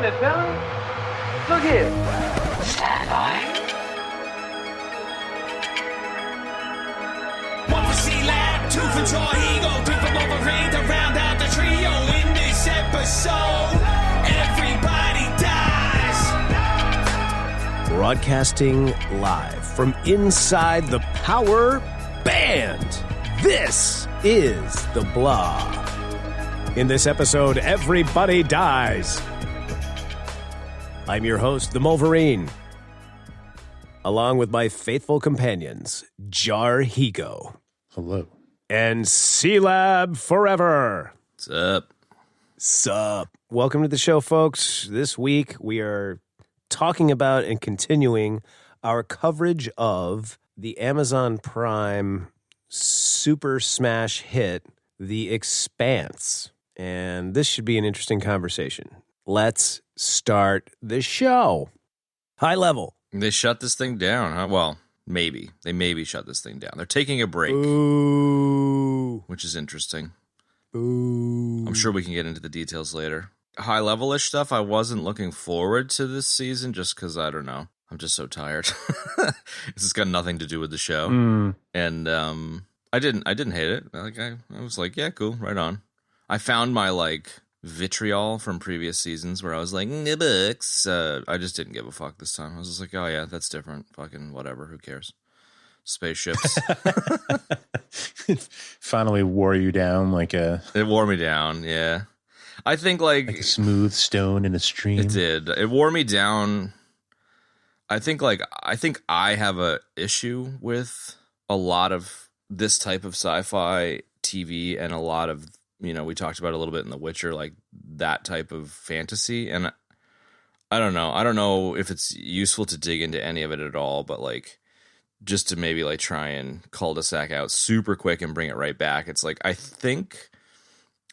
getting it, fellas. Look here. Stand by. One for C-Lab, two for Joy Eagle, three for Wolverine to round out the trio. In this episode, everybody dies. Broadcasting live from inside the Power Band. This is The Blah. In this episode, everybody dies. I'm your host, the Wolverine, along with my faithful companions, Jar Higo. Hello. And C-Lab Forever. What's up? Sup. Welcome to the show, folks. This week, we are talking about and continuing our coverage of the Amazon Prime super smash hit, The Expanse. And this should be an interesting conversation. Let's start the show. High level. They shut this thing down, huh? Well, maybe. They maybe shut this thing down. They're taking a break. Ooh. Which is interesting. Ooh. I'm sure we can get into the details later. High level-ish stuff, I wasn't looking forward to this season just because, I don't know. I'm just so tired. This has got nothing to do with the show. And I didn't hate it. I was like, yeah, cool, right on. I found my, vitriol from previous seasons where I was like, books. I just didn't give a fuck this time. I was just like, oh, yeah, that's different. Fucking whatever. Who cares? Spaceships. Finally wore you down like a... It wore me down, yeah. I think, like a smooth stone in a stream. It did. It wore me down. I think I have a issue with a lot of this type of sci-fi TV and a lot of, we talked about a little bit in The Witcher, like that type of fantasy. And I don't know. I don't know if it's useful to dig into any of it at all, but just to maybe try and cul-de-sac out super quick and bring it right back. It's I think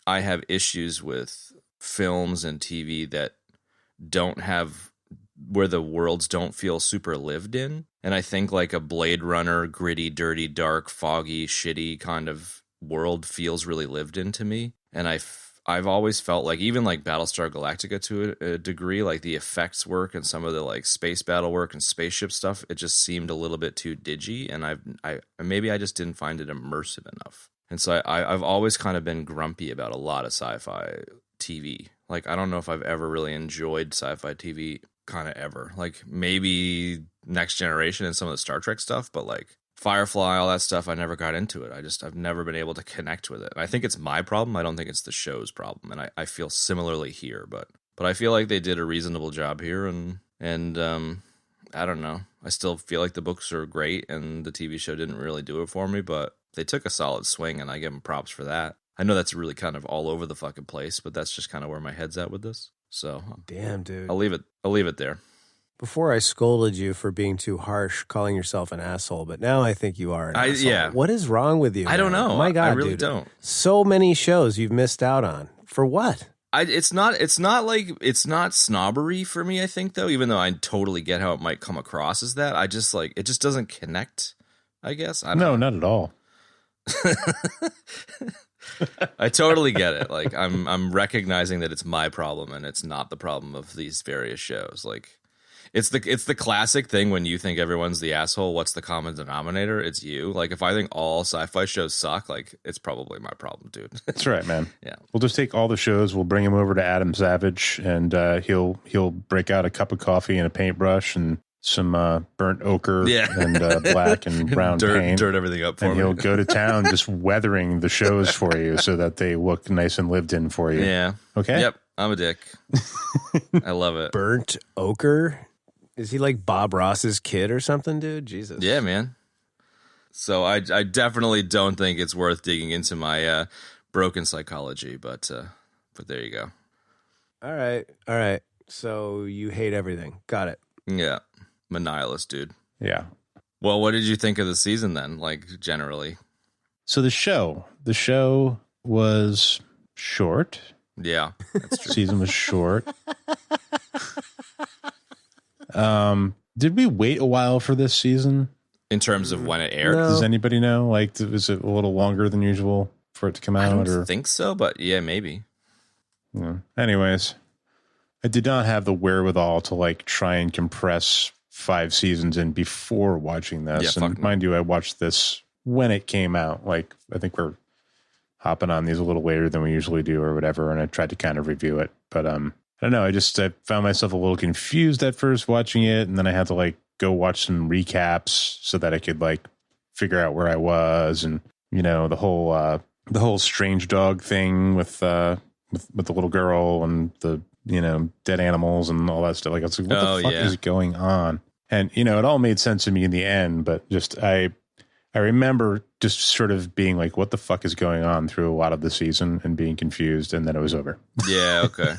I have issues with films and TV that don't have, where the worlds don't feel super lived in. And I think a Blade Runner, gritty, dirty, dark, foggy, shitty kind of world feels really lived in to me. And I've always felt even Battlestar Galactica to a degree, the effects work and some of the space battle work and spaceship stuff, it just seemed a little bit too digi. And maybe I just didn't find it immersive enough. And so I've always kind of been grumpy about a lot of sci-fi TV. I don't know if I've ever really enjoyed sci-fi TV kind of ever. Maybe Next Generation and some of the Star Trek stuff, but Firefly, all that stuff, I never got into it. I've never been able to connect with it. And I think it's my problem. I don't think it's the show's problem. And I feel similarly here, but I feel like they did a reasonable job here. And I don't know. I still feel like the books are great and the TV show didn't really do it for me, but they took a solid swing and I give them props for that. I know that's really kind of all over the fucking place, but that's just kind of where my head's at with this. So damn, dude. I'll leave it there. Before I scolded you for being too harsh, calling yourself an asshole, but now I think you are an asshole. Yeah. What is wrong with you? I don't know. My God, I really dude. don't. So many shows you've missed out on. For what? It's not snobbery for me, I think, though, even though I totally get how it might come across as that. I just it just doesn't connect, I guess. I don't know. Not at all. I totally get it. I'm recognizing that it's my problem and it's not the problem of these various shows. It's the classic thing when you think everyone's the asshole, what's the common denominator? It's you. If I think all sci-fi shows suck, it's probably my problem, dude. That's right, man. Yeah. We'll just take all the shows, we'll bring him over to Adam Savage, and he'll break out a cup of coffee and a paintbrush and some burnt ochre and black and brown paint. Dirt everything up for me. And he'll go to town just weathering the shows for you so that they look nice and lived in for you. Yeah. Okay? Yep. I'm a dick. I love it. Burnt ochre? Is he like Bob Ross's kid or something, dude? Jesus. Yeah, man. So I definitely don't think it's worth digging into my broken psychology, but there you go. All right. So you hate everything. Got it. Yeah. I'm a nihilist, dude. Yeah. Well, what did you think of the season then, generally? So the show was short. Yeah, that's true. Season was short. Did we wait a while for this season? In terms of when it aired? No. Does anybody know? Was it a little longer than usual for it to come out? I don't think so, but yeah, maybe. Yeah. Anyways, I did not have the wherewithal to like try and compress 5 seasons in before watching this. Yeah, and mind you, I watched this when it came out. Like, I think we're hopping on these a little later than we usually do or whatever. And I tried to kind of review it, but I don't know. I found myself a little confused at first watching it. And then I had to like go watch some recaps so that I could like figure out where I was. And, you know, the whole strange dog thing with the little girl and the, you know, dead animals and all that stuff. Like, I was like, what the fuck is going on? And, you know, it all made sense to me in the end, but just, I remember just sort of being like, what the fuck is going on through a lot of the season and being confused. And then it was over. Yeah. Okay.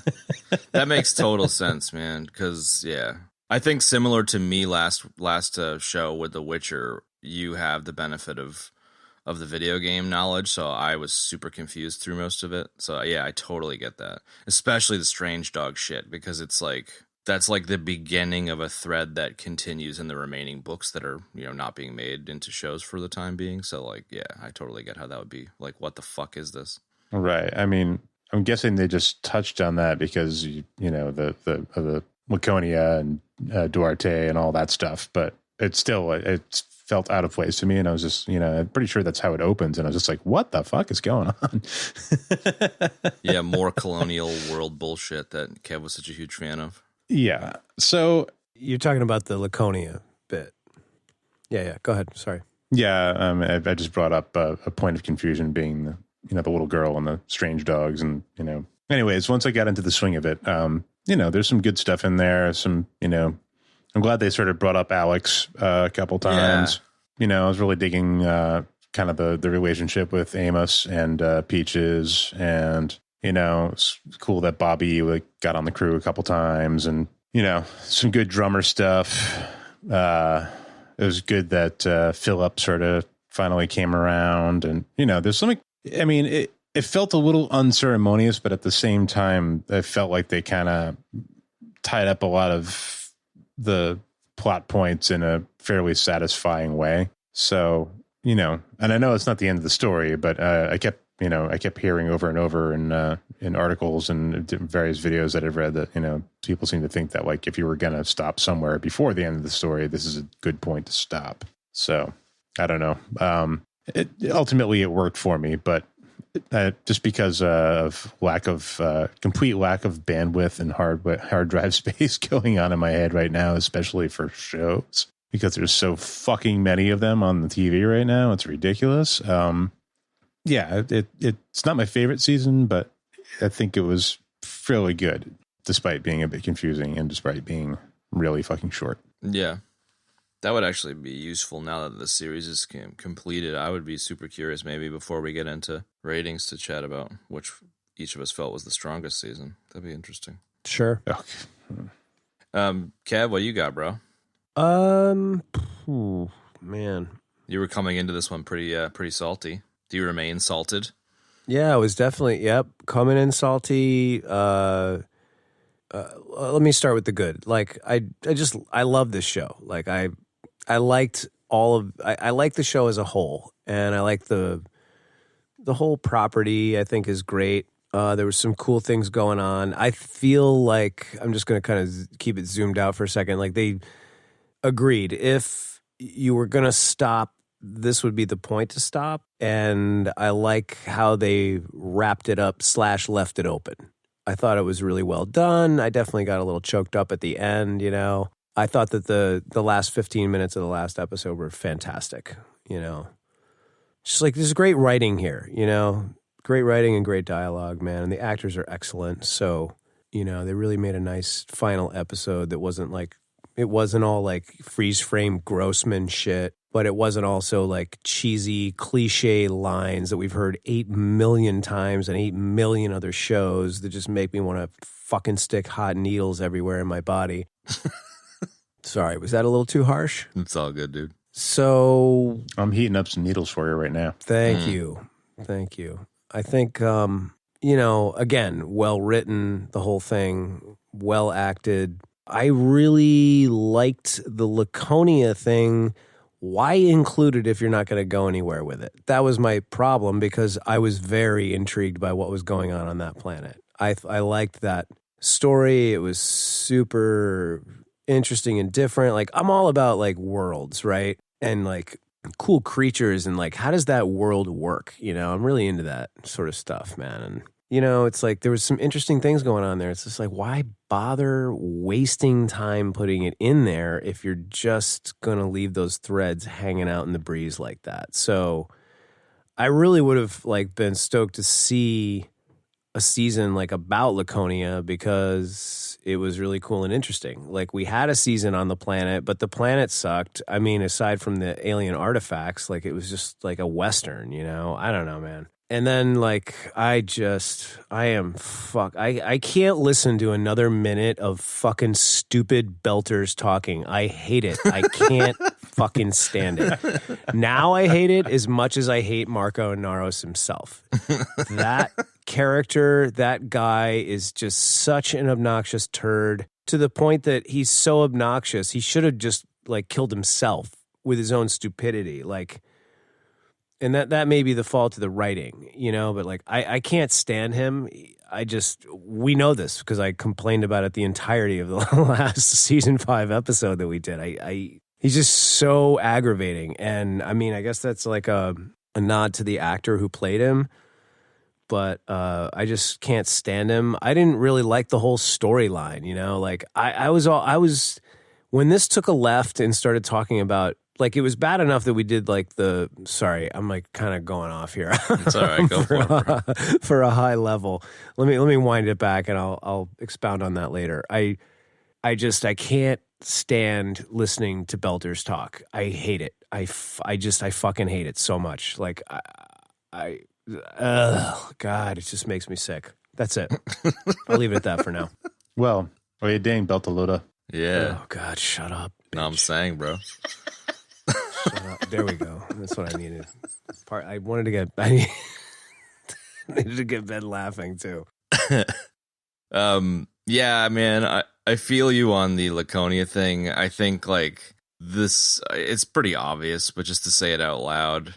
That makes total sense, man. Cause I think similar to me last show with The Witcher, you have the benefit of the video game knowledge, so I was super confused through most of it. So yeah, I totally get that. Especially the strange dog shit, because it's like that's like the beginning of a thread that continues in the remaining books that are, you know, not being made into shows for the time being. So like, yeah, I totally get how that would be. Like, what the fuck is this? Right. I mean, I'm guessing they just touched on that because you know the Laconia and Duarte and all that stuff, but it's felt out of place to me, and I was just, you know, I'm pretty sure that's how it opens, and I was just like, what the fuck is going on? Yeah, more colonial world bullshit that Kev was such a huge fan of. Yeah. So you're talking about the Laconia bit. Yeah. Go ahead. Sorry. Yeah. I just brought up a point of confusion being the little girl and the strange dogs, and, you know, anyways, once I got into the swing of it, you know, there's some good stuff in there. Some, you know, I'm glad they sort of brought up Alex a couple times. Yeah. You know, I was really digging kind of the relationship with Amos and Peaches, and, you know, it's cool that Bobby like got on the crew a couple times, and, you know, some good drummer stuff. It was good that Philip sort of finally came around, and, you know, there's something. I mean, it felt a little unceremonious, but at the same time, I felt like they kind of tied up a lot of the plot points in a fairly satisfying way. So, you know, and I know it's not the end of the story, but I kept hearing over and over in articles and various videos that I've read that, you know, people seem to think that, like, if you were going to stop somewhere before the end of the story, this is a good point to stop. So I don't know. Ultimately it worked for me, but just because of complete lack of bandwidth and hard drive space going on in my head right now, especially for shows, because there's so fucking many of them on the TV right now. It's ridiculous. Yeah, it's not my favorite season, but I think it was fairly good, despite being a bit confusing and despite being really fucking short. Yeah. That would actually be useful now that the series is completed. I would be super curious, maybe before we get into ratings, to chat about which each of us felt was the strongest season. That'd be interesting. Sure. Okay. Kev, what you got, bro? Man, you were coming into this one pretty salty. Do you remain salted? Yeah, it was definitely coming in salty. Let me start with the good. Like, I love this show. Like, I liked I like the show as a whole, and I like the whole property. I think is great. There were some cool things going on. I feel like I'm just going to kind of keep it zoomed out for a second. Like, they agreed if you were going to stop, this would be the point to stop. And I like how they wrapped it up / left it open. I thought it was really well done. I definitely got a little choked up at the end, you know. I thought that the last 15 minutes of the last episode were fantastic, you know. Just like, there's great writing here, you know. Great writing and great dialogue, man. And the actors are excellent. So, you know, they really made a nice final episode that wasn't like, it wasn't all like freeze frame Grossman shit, but it wasn't also like cheesy cliche lines that we've heard 8 million times and 8 million other shows that just make me want to fucking stick hot needles everywhere in my body. Sorry, was that a little too harsh? It's all good, dude. So I'm heating up some needles for you right now. Thank you. I think, you know, again, well written, the whole thing, well acted. I really liked the Laconia thing. Why include it if you're not going to go anywhere with it? That was my problem, because I was very intrigued by what was going on that planet. I liked that story. It was super interesting and different. Like, I'm all about like worlds, right? And like cool creatures and like, how does that world work? You know, I'm really into that sort of stuff, man. And, you know, it's like there was some interesting things going on there. It's just like, why bother wasting time putting it in there if you're just going to leave those threads hanging out in the breeze like that? So I really would have like been stoked to see a season like about Laconia because it was really cool and interesting. Like, we had a season on the planet, but the planet sucked. I mean, aside from the alien artifacts, like, it was just like a Western, you know? I don't know, man. And then, like, I can't listen to another minute of fucking stupid belters talking. I hate it. I can't fucking stand it. Now I hate it as much as I hate Marco Inaros himself. That character, that guy is just such an obnoxious turd to the point that he's so obnoxious, he should have just, like, killed himself with his own stupidity. Like, and that may be the fault of the writing, you know, but like, I can't stand him. We know this because I complained about it the entirety of the last season 5 episode that we did. He's just so aggravating. And I mean, I guess that's like a nod to the actor who played him, but I just can't stand him. I didn't really like the whole storyline, you know, like I was, when this took a left and started talking about, like, it was bad enough that we did like sorry, I'm like kind of going off here. It's all right. Go for it, bro. For a high level. Let me wind it back and I'll expound on that later. I can't stand listening to belters talk. I hate it. I fucking hate it so much. Like, God, it just makes me sick. That's it. I'll leave it at that for now. Well, are you dang Beltalota? Yeah. Oh God, shut up. No, I'm saying, bro. Shut up. There we go. That's what I needed. I needed to get Ben laughing too. Yeah, man, I feel you on the Laconia thing. I think like this, it's pretty obvious, but just to say it out loud,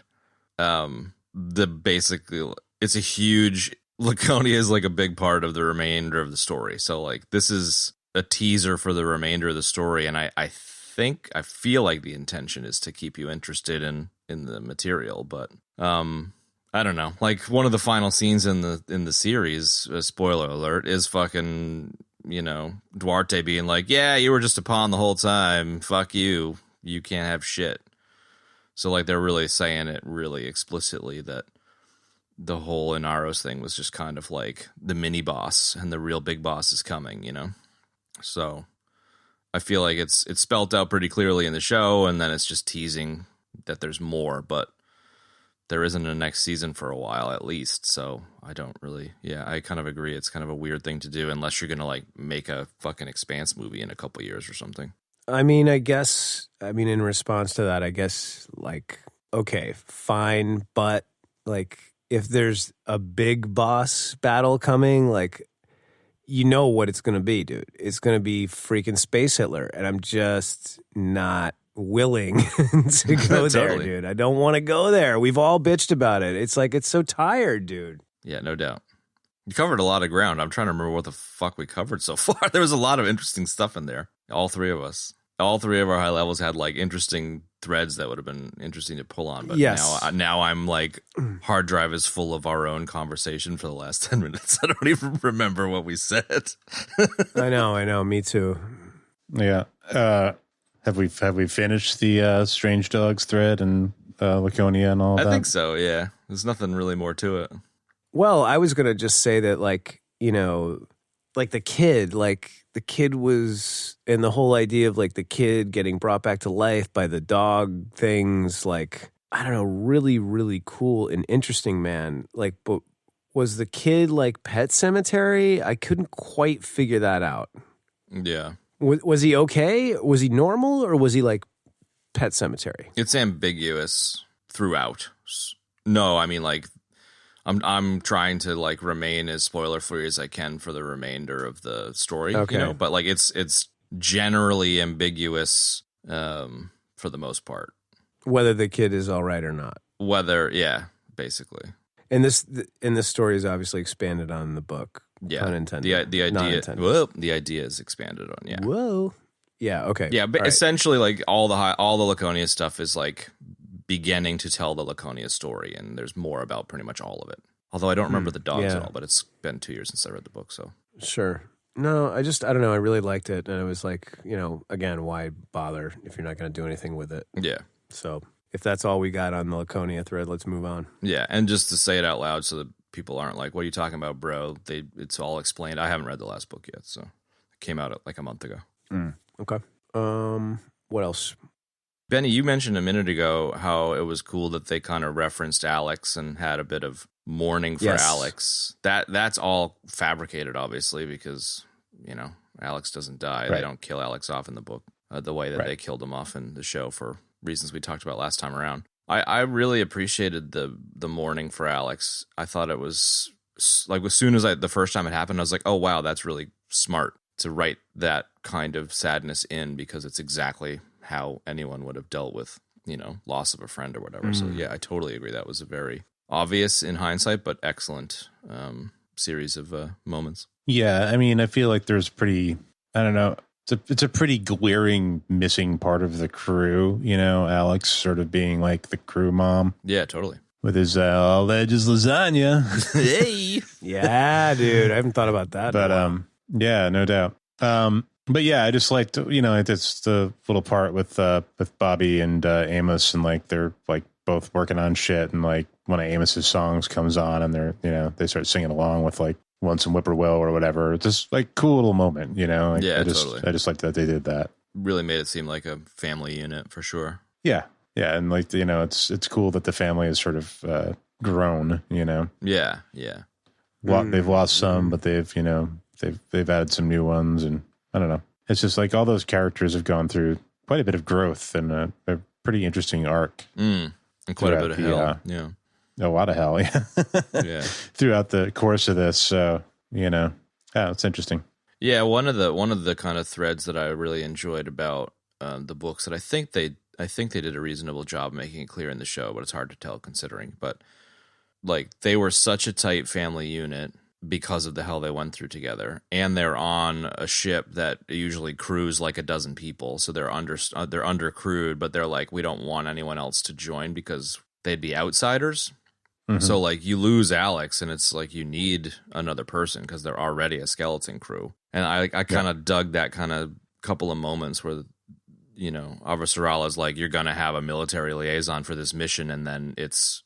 it's a huge, Laconia is like a big part of the remainder of the story. So like, this is a teaser for the remainder of the story, and I feel like the intention is to keep you interested in the material, but I don't know. Like, one of the final scenes in the series, spoiler alert, is fucking, you know, Duarte being like, "Yeah, you were just a pawn the whole time. Fuck you. You can't have shit." So like, they're really saying it really explicitly that the whole Inaros thing was just kind of like the mini boss, and the real big boss is coming, you know. So I feel like it's spelt out pretty clearly in the show, and then it's just teasing that there's more, but there isn't a next season for a while at least. So I don't really, I kind of agree. It's kind of a weird thing to do unless you're going to like make a fucking Expanse movie in a couple years or something. I mean, in response to that, I guess, like, okay, fine, but like, if there's a big boss battle coming, like, you know what it's going to be, dude. It's going to be freaking Space Hitler, and I'm just not willing to go there, dude. I don't want to go there. We've all bitched about it. It's like, it's so tired, dude. Yeah, no doubt. You covered a lot of ground. I'm trying to remember what the fuck we covered so far. There was a lot of interesting stuff in there. All three of us. All three of our high levels had like interesting threads that would have been interesting to pull on. But yes. now I'm like, hard drive is full of our own conversation for the last 10 minutes. I don't even remember what we said. I know. Me too. Yeah. Have we finished the Strange Dogs thread and Laconia and all that? I think so, yeah. There's nothing really more to it. Well, I was going to just say that, like, you know, like the kid was, and the whole idea of like the kid getting brought back to life by the dog things, like, I don't know, really, really cool and interesting, man. Like, but was the kid like Pet Cemetery? I couldn't quite figure that out. Yeah. Was he okay? Was he normal, or was he like Pet Cemetery? It's ambiguous throughout. No, I mean, like, I'm trying to like remain as spoiler free as I can for the remainder of the story, okay. You know, but like it's generally ambiguous for the most part. Whether the kid is all right or not. Whether, yeah, basically. And this story is obviously expanded on in the book, Yeah, Pun intended. the Not idea. intended. Well, the idea is expanded on. Yeah, Whoa. Yeah. Okay. yeah, but All right. essentially, like all the Laconia stuff is like beginning to tell the Laconia story, and there's more about pretty much all of it. Although I don't remember the dogs yeah. at all, but it's been 2 years since I read the book, so. Sure. No, I don't know. I really liked it. And it was like, again, why bother if you're not going to do anything with it? Yeah. So if that's all we got on the Laconia thread, let's move on. Yeah. And just to say it out loud so that people aren't like, what are you talking about, bro? It's all explained. I haven't read the last book yet, so it came out like a month ago. Okay. What else? Benny, you mentioned a minute ago how it was cool that they kind of referenced Alex and had a bit of mourning for Yes. Alex. That's all fabricated, obviously, because, Alex doesn't die. Right. They don't kill Alex off in the book the way that Right. they killed him off in the show for reasons we talked about last time around. I really appreciated the mourning for Alex. I thought it was, like, as soon as the first time it happened, I was like, oh, wow, that's really smart to write that kind of sadness in, because it's exactly how anyone would have dealt with, loss of a friend or whatever. So yeah, I totally agree. That was a very obvious in hindsight, but excellent series of moments. Yeah, I mean, I feel like there's I don't know, it's a pretty glaring missing part of the crew, Alex sort of being like the crew mom Yeah, totally. with his all veggies lasagna. Hey, Yeah, dude. I haven't thought about that. But yeah, no doubt. But yeah, I just liked, it's the little part with Bobby and Amos, and like they're like both working on shit, and like one of Amos's songs comes on, and they're they start singing along with like Once and Whippoorwill or whatever. It's just like cool little moment, Like, Yeah, I just totally. I just liked that they did that. really made it seem like a family unit for sure. Yeah, and like it's cool that the family is sort of grown. Yeah. They've lost some, but they've they've added some new ones, and I don't know. It's just like all those characters have gone through quite a bit of growth and a pretty interesting arc. And quite a bit of hell. Yeah. A lot of hell, yeah. Yeah. Throughout the course of this, so it's interesting. Yeah, one of the kind of threads that I really enjoyed about the books that I think they did a reasonable job making it clear in the show, but it's hard to tell considering. But like they were such a tight family unit because of the hell they went through together, and they're on a ship that usually crews like a dozen people, so they're under crewed, but they're like, we don't want anyone else to join because they'd be outsiders. So like you lose Alex, and it's like you need another person because they're already a skeleton crew. And I kind of dug that kind of couple of moments where Avasarala's like, you're gonna have a military liaison for this mission, and then it's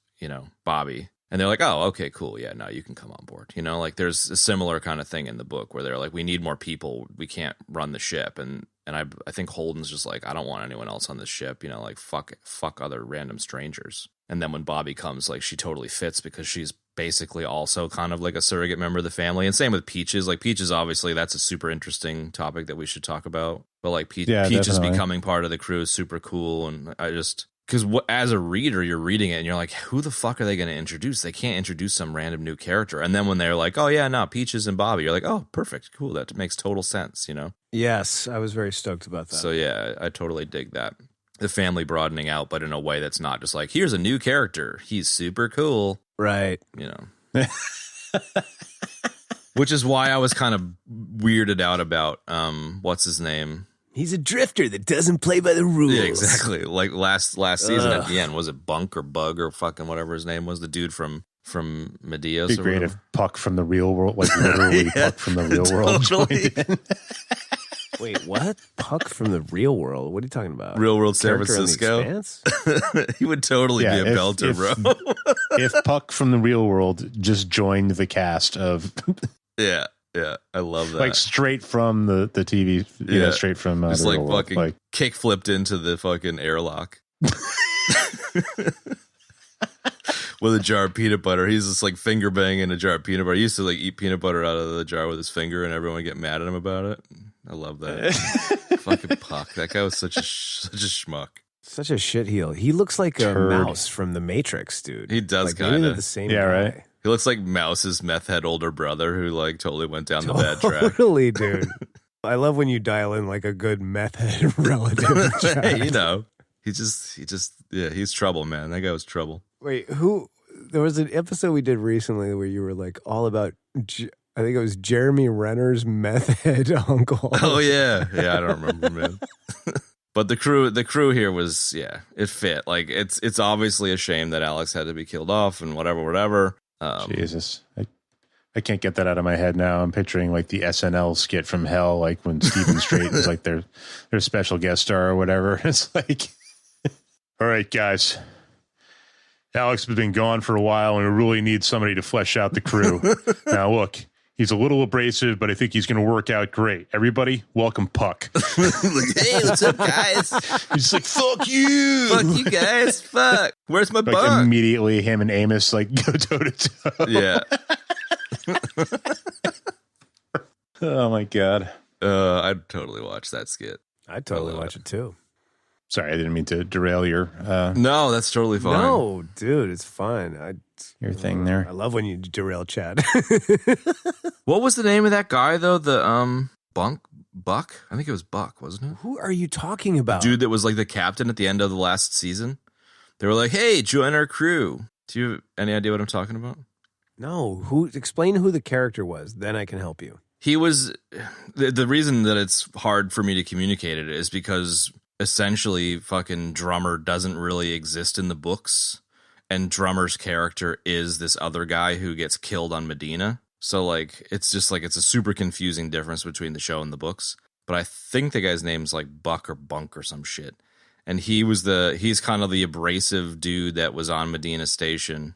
Bobby. And they're like, oh, okay, cool. Yeah, no, you can come on board. Like there's a similar kind of thing in the book where they're like, we need more people. We can't run the ship. And I think Holden's just like, I don't want anyone else on this ship. Like fuck other random strangers. And then when Bobby comes, like she totally fits because she's basically also kind of like a surrogate member of the family. And same with Peaches. Like Peaches, obviously, that's a super interesting topic that we should talk about. But like Peaches definitely. becoming part of the crew is super cool. And I just... Because as a reader, you're reading it and you're like, who the fuck are they going to introduce? They can't introduce some random new character. And then when they're like, oh, yeah, no, Peaches and Bobby, you're like, oh, perfect. Cool. That makes total sense, Yes, I was very stoked about that. So, yeah, I totally dig that. The family broadening out, but in a way that's not just like, here's a new character. He's super cool. Right. Which is why I was kind of weirded out about, what's his name? He's a drifter that doesn't play by the rules. Yeah, exactly. Like last season at the end, was it Bunk or Bug or fucking whatever his name was? The dude from Medea's. Be great if Puck from the real world, like literally Puck from the real world. Totally. Wait, what? Puck from the real world? What are you talking about? Real world San Character on The Francisco. Expanse? He would totally be a belter, bro. If Puck from the real world just joined the cast of, Yeah, I love that. like straight from the TV, straight from just the like real world. fucking kick flipped into the fucking airlock. With a jar of peanut butter. He's just like finger banging a jar of peanut butter. He used to like eat peanut butter out of the jar with his finger, and everyone would get mad at him about it. I love that. Fucking Puck. That guy was such a schmuck. Such a shitheel. He looks like Turd. a mouse from The Matrix, dude. He does like, maybe kinda. they're the same Yeah, guy. right. He looks like Mouse's meth head older brother who like totally went down the bad track. Totally, dude. I love when you dial in like a good meth head relative. Jack. He's trouble, man. That guy was trouble. Wait, who? There was an episode we did recently where you were like all about I think it was Jeremy Renner's meth head uncle. Oh yeah, I don't remember, man. But the crew here was, it fit. Like it's obviously a shame that Alex had to be killed off and whatever. Jesus, I can't get that out of my head now. I'm picturing like the SNL skit from hell, like when Stephen Strait is like their special guest star or whatever. It's like, all right, guys, Alex has been gone for a while, and we really need somebody to flesh out the crew. Now, look, he's a little abrasive, but I think he's going to work out great. Everybody, welcome Puck. Like, hey, what's up, guys? He's like, fuck you. Fuck you guys. Fuck. Where's my Like bunk? immediately, him and Amos like go toe to toe. Yeah. Oh my god. I'd totally watch that skit. I'd totally watch it too. Sorry, I didn't mean to derail your No, that's totally fine. No, dude, it's fine. your thing there. I love when you derail Chad. What was the name of that guy though? The Buck? I think it was Buck, wasn't it? Who are you talking about? Dude that was like the captain at the end of the last season. They were like, "Hey, join our crew." Do you have any idea what I'm talking about? No, explain who the character was, then I can help you. He was the reason that it's hard for me to communicate it is because essentially fucking Drummer doesn't really exist in the books, and Drummer's character is this other guy who gets killed on Medina. So like it's just like it's a super confusing difference between the show and the books. But I think the guy's name's like Buck or Bunk or some shit. And he's kind of the abrasive dude that was on Medina Station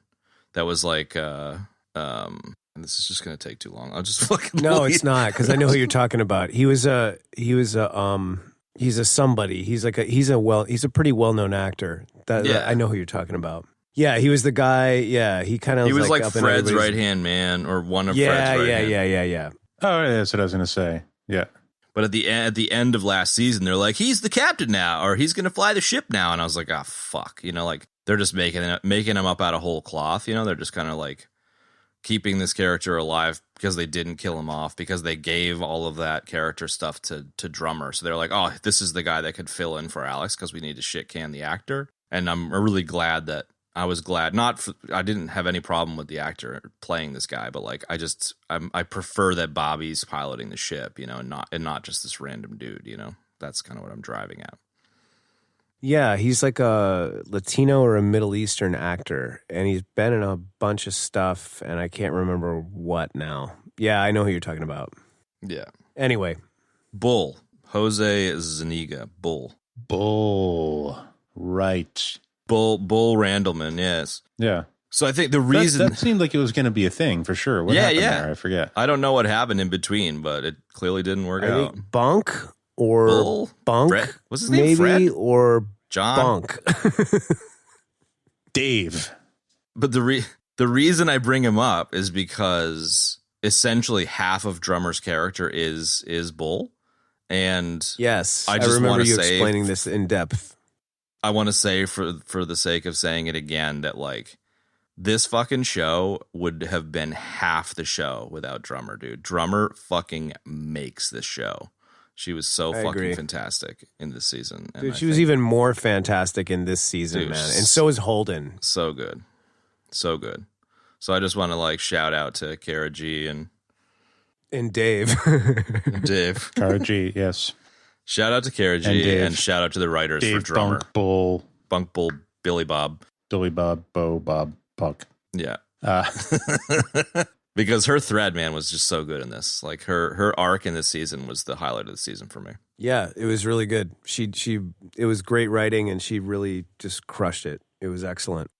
that was like and this is just going to take too long. I'll just fucking No, leave. it's not, because I know who you're talking about. He's a somebody. He's a pretty well-known actor. I know who you're talking about. Yeah, he was the guy. Yeah, he kind of He was like up in Fred's everybody's- right-hand man or one of Fred's right-hand. Yeah. Oh, yeah, that's what I was going to say. Yeah. But at the end of last season, they're like, he's the captain now, or he's going to fly the ship now. And I was like, ah, fuck. You know, like they're just making him up out of whole cloth. You know, they're just kind of like keeping this character alive because they didn't kill him off, because they gave all of that character stuff to Drummer. So they're like, oh, this is the guy that could fill in for Alex because we need to shit can the actor. And I'm really glad that I didn't have any problem with the actor playing this guy, but like I prefer that Bobby's piloting the ship, you know, and not just this random dude, you know. That's kind of what I'm driving at. Yeah, he's like a Latino or a Middle Eastern actor, and he's been in a bunch of stuff, and I can't remember what now. Yeah, I know who you're talking about. Yeah. Anyway. Bull. Jose Zuniga. Bull. Right. Bull Randleman, yes. Yeah. So I think the reason that seemed like it was going to be a thing for sure. What happened there? I forget. I don't know what happened in between, but it clearly didn't work out. Think Bunk or Bull? Bunk. Fred? What's his name? Maybe, Fred? or John? Bunk. Dave. But the reason I bring him up is because essentially half of Drummer's character is Bull. And Yes, I just remember wanna you say- explaining this in depth. I want to say for the sake of saying it again that like this fucking show would have been half the show without Drummer, dude. Drummer fucking makes this show. She was so I fucking agree. fantastic in this season. And Dude, I she was think even more fantastic in this season, Dude, man. And so is Holden. so good. So good. So I just want to like shout out to Kara G and And Dave. Dave. Kara G, yes. Shout out to Kara G And Dave. and shout out to the writers Dave, for Drummer. Bunk, Bull, Billy Bob. Billy Bob, Bo, Bob, Puck. Yeah. Because her thread, man, was just so good in this. Like her arc in this season was the highlight of the season for me. Yeah, it was really good. It was great writing, and she really just crushed it. It was excellent.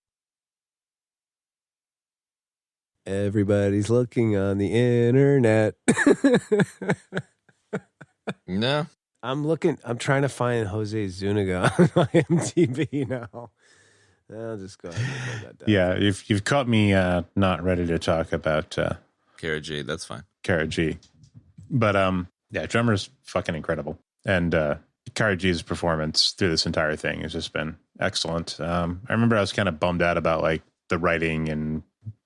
Everybody's looking on the internet. No. I'm trying to find Jose Zuniga on IMDb now. I'll just go ahead and put that down. Yeah, you've caught me not ready to talk about Kara G, that's fine. Kara G. But yeah, Drummer's fucking incredible. And Kara G's performance through this entire thing has just been excellent. I remember I was kind of bummed out about like the writing, and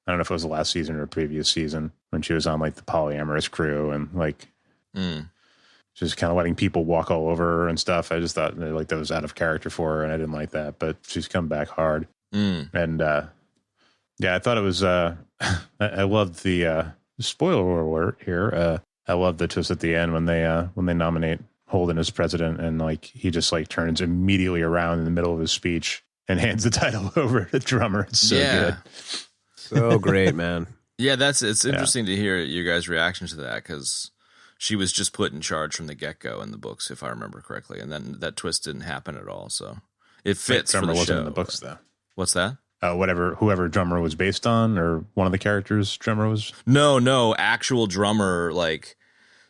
I don't know if it was the last season or a previous season when she was on like the polyamorous crew and like just kind of letting people walk all over her and stuff. I just thought like that was out of character for her, and I didn't like that. But she's come back hard. And yeah, I thought it was I loved the spoiler alert here. I love the twist at the end when they nominate Holden as president, and like he just like turns immediately around in the middle of his speech and hands the title over to the drummer. It's so good. So great, man. Yeah, it's interesting to hear your guys' reaction to that, because she was just put in charge from the get-go in the books, if I remember correctly, and then that twist didn't happen at all. So it fits for the wasn't show. in the books though. What's that? Whoever drummer was based on, or one of the characters drummer was. No, actual drummer. Like,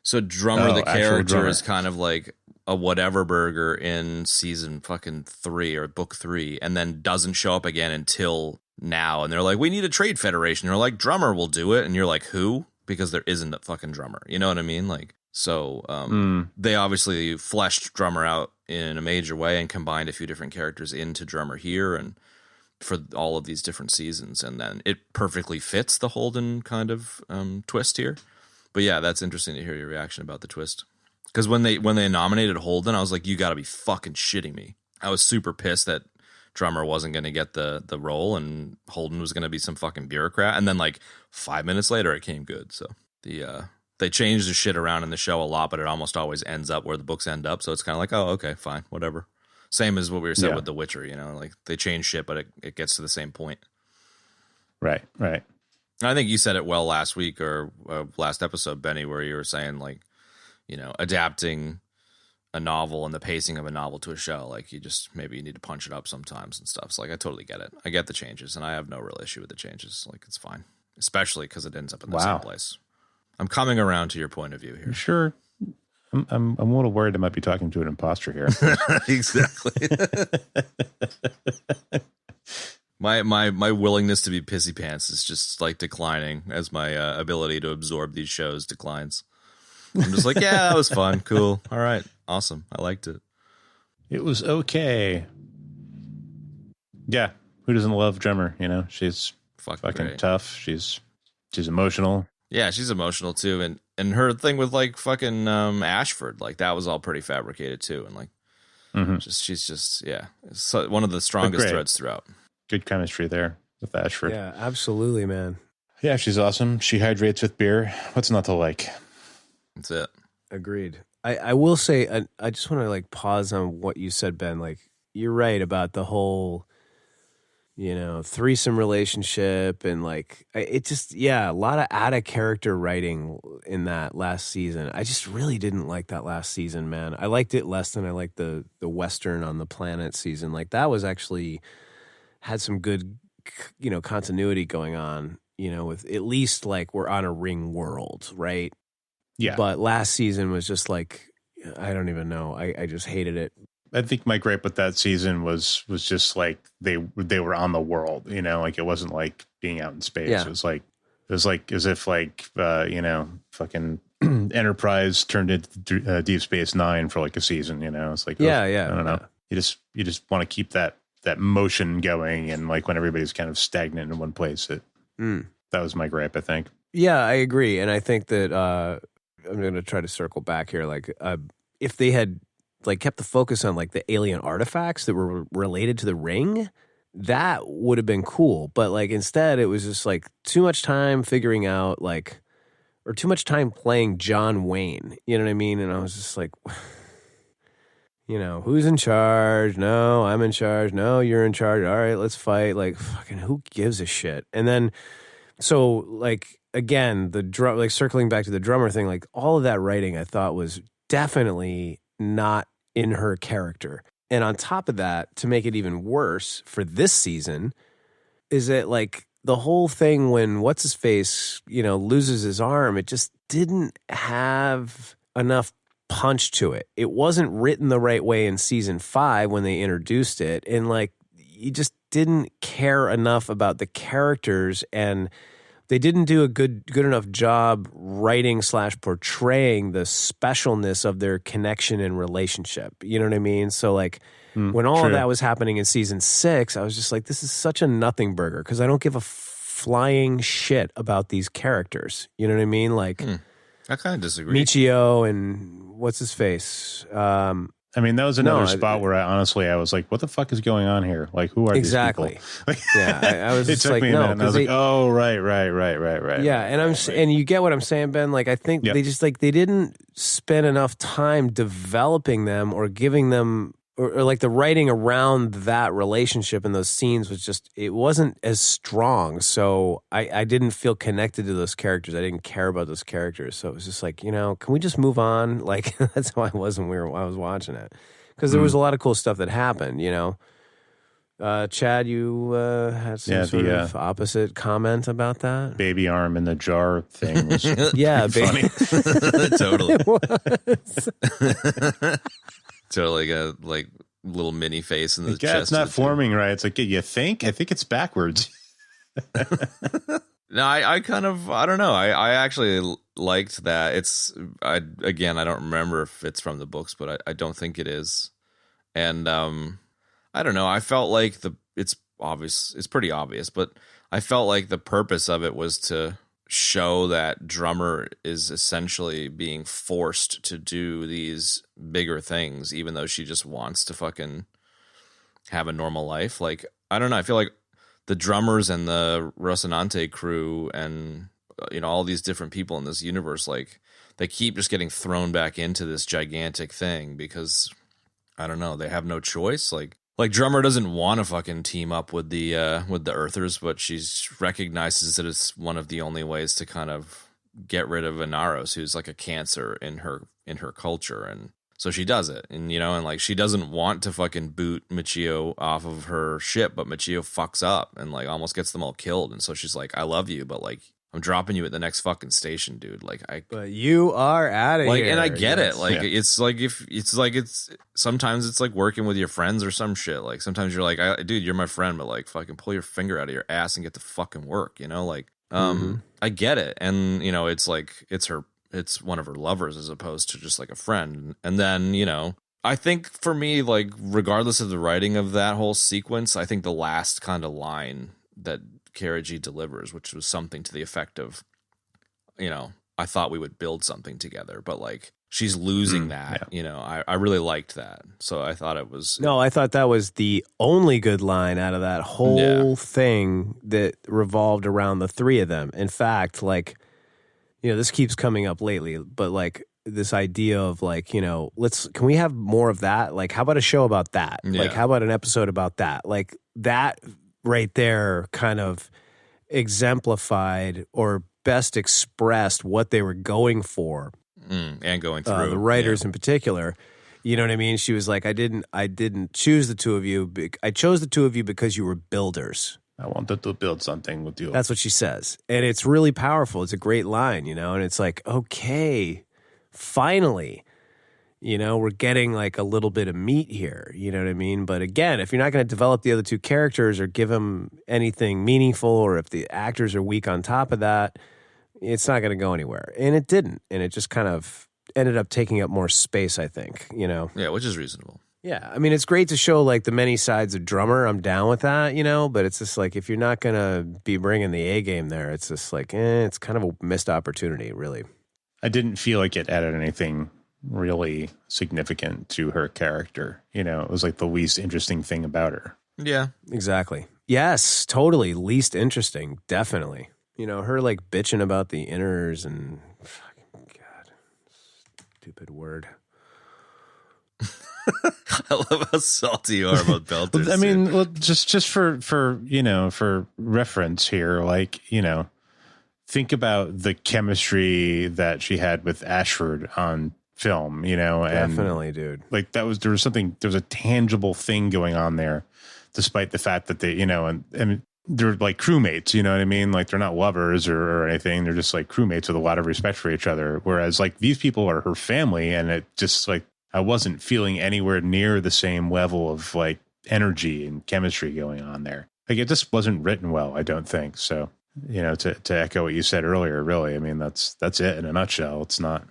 so drummer, the character drummer. is kind of like a whatever burger in season fucking 3 or book 3, and then doesn't show up again until now. And they're like, we need a trade federation. They're like, drummer will do it, and you're like, who? Because there isn't a fucking drummer. You know what I mean? Like, so they obviously fleshed drummer out in a major way and combined a few different characters into drummer here and for all of these different seasons, and then it perfectly fits the Holden kind of twist here. But yeah, that's interesting to hear your reaction about the twist, because when they nominated Holden, I was like, you got to be fucking shitting me. I was super pissed that drummer wasn't going to get the role and Holden was going to be some fucking bureaucrat. And then like 5 minutes later, it came good. So they changed the shit around in the show a lot, but it almost always ends up where the books end up. So it's kind of like, oh, okay, fine, whatever. Same as what we were saying with The Witcher, you know, like they change shit, but it gets to the same point. Right. I think you said it well last week or last episode, Benny, where you were saying like, you know, adapting a novel and the pacing of a novel to a show, like maybe you need to punch it up sometimes and stuff. So like, I totally get it. I get the changes, and I have no real issue with the changes. Like, it's fine, especially because it ends up in the same place. I'm coming around to your point of view here. Sure. I'm a little worried I might be talking to an imposter here. Exactly. My willingness to be pissy pants is just like declining as my ability to absorb these shows declines. I'm just like, yeah, that was fun. Cool. All right. Awesome. I liked it. It was okay. Yeah. Who doesn't love drummer? You know, she's fucking tough. She's emotional. Yeah, she's emotional too. And her thing with like fucking Ashford, like that was all pretty fabricated too. And like, she's just, it's one of the strongest threads throughout. Good chemistry there with Ashford. Yeah, absolutely, man. Yeah, she's awesome. She hydrates with beer. What's not to like? That's it. Agreed. I will say, I just want to like pause on what you said, Ben. Like, you're right about the whole, you know, threesome relationship, and like it just, a lot of out of character writing in that last season. I just really didn't like that last season, man. I liked it less than I liked the Western on the Planet season. Like, that was actually had some good, you know, continuity going on, you know, with at least like we're on a ring world, right? Yeah. But last season was just like, I don't even know. I just hated it. I think my gripe with that season was just like they were on the world, you know, like it wasn't like being out in space. Yeah. It was like as if like you know, fucking Enterprise turned into Deep Space Nine for like a season, you know. It's like I don't know. You just want to keep that motion going, and like when everybody's kind of stagnant in one place, that was my gripe, I think. Yeah, I agree, and I think that I'm going to try to circle back here. Like, if they had like kept the focus on like the alien artifacts that were related to the ring, that would have been cool. But like instead, it was just like too much time figuring out like, or too much time playing John Wayne. You know what I mean? And I was just like, you know, who's in charge? No, I'm in charge. No, you're in charge. All right, let's fight. Like, fucking who gives a shit? And then, so like, again, the drum, like circling back to the drummer thing, like all of that writing I thought was definitely not in her character. And on top of that, to make it even worse for this season, is that like the whole thing when what's his face, you know, loses his arm, it just didn't have enough punch to it. It wasn't written the right way in season 5 when they introduced it. And like, you just didn't care enough about the characters, and they didn't do a good enough job writing / portraying the specialness of their connection and relationship. You know what I mean? So like when all of that was happening in season 6, I was just like, this is such a nothing burger, because I don't give a flying shit about these characters. You know what I mean? Like I kind of disagree. Michio and what's his face? I mean, that was another No, spot where I was like, what the fuck is going on here? Like, who are exactly. these people? Yeah, I was It just took like, me a no, minute, and I was because like, oh, right. yeah, and and you get what I'm saying, Ben. Like, I think Yep. they just like they didn't spend enough time developing them or giving them or like the writing around that relationship and those scenes was just it wasn't as strong. So I didn't feel connected to those characters. I didn't care about those characters. So it was just like, can we just move on? Like that's how I was when I was watching it because there was a lot of cool stuff that happened. Chad, you had some sort of opposite comment about that. Baby arm in the jar thing was Yeah, funny. Totally. It was. Totally got like little mini face in the Yeah, chest. it's not forming right. It's like, you think? I think it's backwards. No, I kind of, I don't know. I actually liked that. I don't remember if it's from the books, but I don't think it is. And I don't know. I felt like it's obvious. It's pretty obvious, but I felt like the purpose of it was to show that Drummer is essentially being forced to do these bigger things, even though she just wants to fucking have a normal life. Like, I don't know. I feel like the drummers and the Rocinante crew and, all these different people in this universe, like, they keep just getting thrown back into this gigantic thing because, I don't know, they have no choice. Like Drummer doesn't want to fucking team up with the Earthers, but she recognizes that it's one of the only ways to kind of get rid of Inaros, who's like a cancer in her culture, and so she does it. And and like she doesn't want to fucking boot Michio off of her ship, but Michio fucks up and like almost gets them all killed, and so she's like, "I love you, but like I'm dropping you at the next fucking station, dude." But you are out of here. And I get it. Like, Yeah. it's sometimes it's like working with your friends or some shit. Like sometimes you're like, dude, you're my friend, but like fucking pull your finger out of your ass and get to fucking work, I get it. And, it's like, it's one of her lovers as opposed to just like a friend. And then, I think for me, like, regardless of the writing of that whole sequence, I think the last kind of line that Karaji delivers, which was something to the effect of, I thought we would build something together, but like she's losing that, I really liked that. So I thought it was. No, I thought that was the only good line out of that whole thing that revolved around the three of them. In fact, like, this keeps coming up lately, but like this idea of like, can we have more of that? Like, how about a show about that? Yeah. Like, how about an episode about that? Like that right there kind of exemplified or best expressed what they were going for. And going through the writers in particular. You know what I mean? She was like, I didn't choose the two of you. I chose the two of you because you were builders. I wanted to build something with you. That's what she says. And it's really powerful. It's a great line, and it's like, okay, finally, we're getting like a little bit of meat here. You know what I mean? But again, if you're not going to develop the other two characters or give them anything meaningful, or if the actors are weak on top of that, it's not going to go anywhere. And it didn't. And it just kind of ended up taking up more space, I think, Yeah, which is reasonable. Yeah. I mean, it's great to show like the many sides of Drummer. I'm down with that, but it's just like if you're not going to be bringing the A game there, it's just like, it's kind of a missed opportunity, really. I didn't feel like it added anything really significant to her character. It was like the least interesting thing about her. Yeah. Exactly. Yes, totally. Least interesting. Definitely. Her like bitching about the inners and fucking God, stupid word. I love how salty you are about Belters. I mean, well, just for reference here, like, think about the chemistry that she had with Ashford on film, Definitely, dude. Like there was a tangible thing going on there, despite the fact that they, and they're like crewmates, you know what I mean? Like they're not lovers or anything. They're just like crewmates with a lot of respect for each other. Whereas like these people are her family, and it just like, I wasn't feeling anywhere near the same level of like energy and chemistry going on there. Like it just wasn't written well, I don't think. So, to echo what you said earlier, really, I mean, that's it in a nutshell. It's not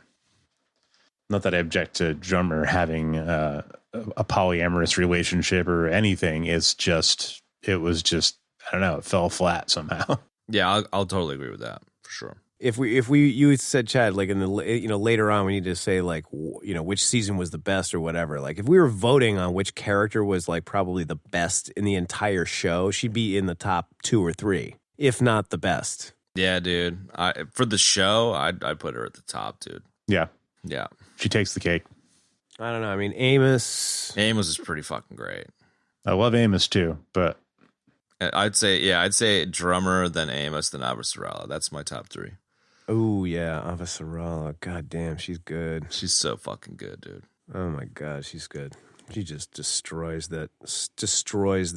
that I object to Drummer having a polyamorous relationship or anything. It was just, I don't know, it fell flat somehow. Yeah, I'll totally agree with that for sure. If you said, Chad, like in the later on we need to say like which season was the best or whatever. Like if we were voting on which character was like probably the best in the entire show, she'd be in the top 2 or 3, if not the best. Yeah, dude. For the show, I'd put her at the top, dude. Yeah. Yeah. She takes the cake. I don't know. I mean, Amos is pretty fucking great. I love Amos too, but I'd say Drummer, then Amos, then Avasarala. That's my top 3. Oh yeah, Avasarala. God damn, she's good. She's so fucking good, dude. Oh my god, she's good. She just destroys the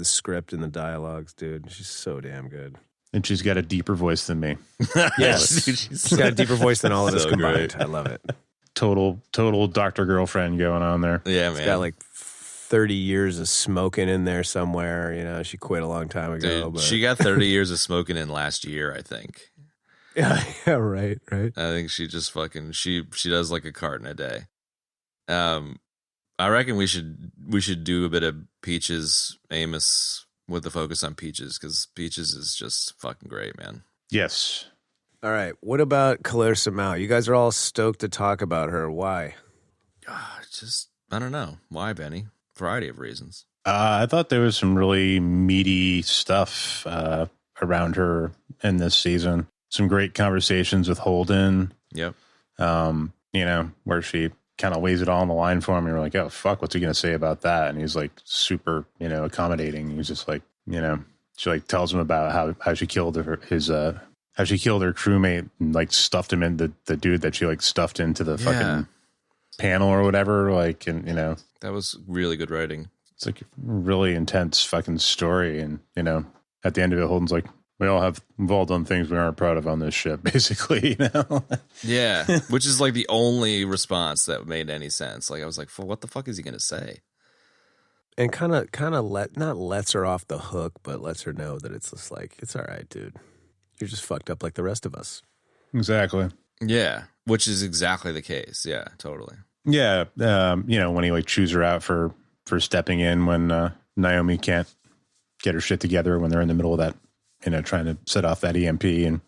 script and the dialogues, dude. She's so damn good. and she's got a deeper voice than me. Yes, she's got a deeper voice than all of us So combined. great. I love it. Total Dr. Girlfriend going on there. Yeah, She's man. got like 30 years of smoking in there somewhere. You know, she quit a long time ago. Dude, but she got 30 years of smoking in last year, I think. yeah, right. I think she just fucking she does like a carton a day. I reckon we should do a bit of Peaches Amos with the focus on Peaches, because Peaches is just fucking great, man. Yes. All right. What about Clarissa Mao? You guys are all stoked to talk about her. Why? Just I don't know why, Benny. Variety of reasons. I thought there was some really meaty stuff around her in this season. Some great conversations with Holden. Yep. Where she kind of lays it all on the line for him. You're like, oh, fuck, what's he going to say about that? And he's like super, accommodating. He's just like, she like tells him about how she killed how she killed her crewmate and like stuffed him in the dude that she like stuffed into the fucking panel or whatever. Like, and that was really good writing. it's like a really intense fucking story. And, at the end of it, Holden's like, we've all done things we aren't proud of on this ship, basically, Yeah, which is like the only response that made any sense. Like I was like, well, what the fuck is he gonna say? And kind of not lets her off the hook, but lets her know that it's just like, it's all right, dude. You're just fucked up like the rest of us. Exactly. Yeah, which is exactly the case. Yeah, totally. Yeah. When he like chews her out for stepping in when Naomi can't get her shit together when they're in the middle of that, trying to set off that EMP and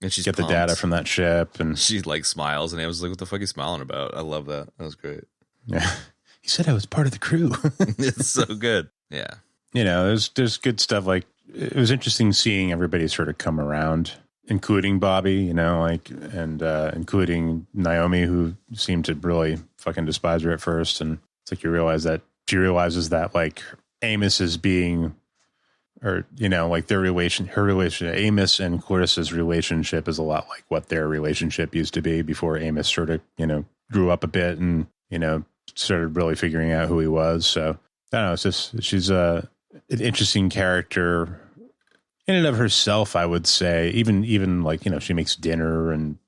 she's get pumped. the data from that ship. And She like smiles, and I was like, "What the fuck are you smiling about?" I love that. That was great. yeah, he said I was part of the crew. It's so good. Yeah, There's good stuff. Like it was interesting seeing everybody sort of come around, including Bobby, and including Naomi, who seemed to really fucking despise her at first. And it's like you realize that she realizes that like Amos is being, or like her relationship, Amos and Clarissa's relationship is a lot like what their relationship used to be before Amos sort of grew up a bit and started really figuring out who he was. So I don't know, it's just she's an interesting character in and of herself, I would say. Even like she makes dinner and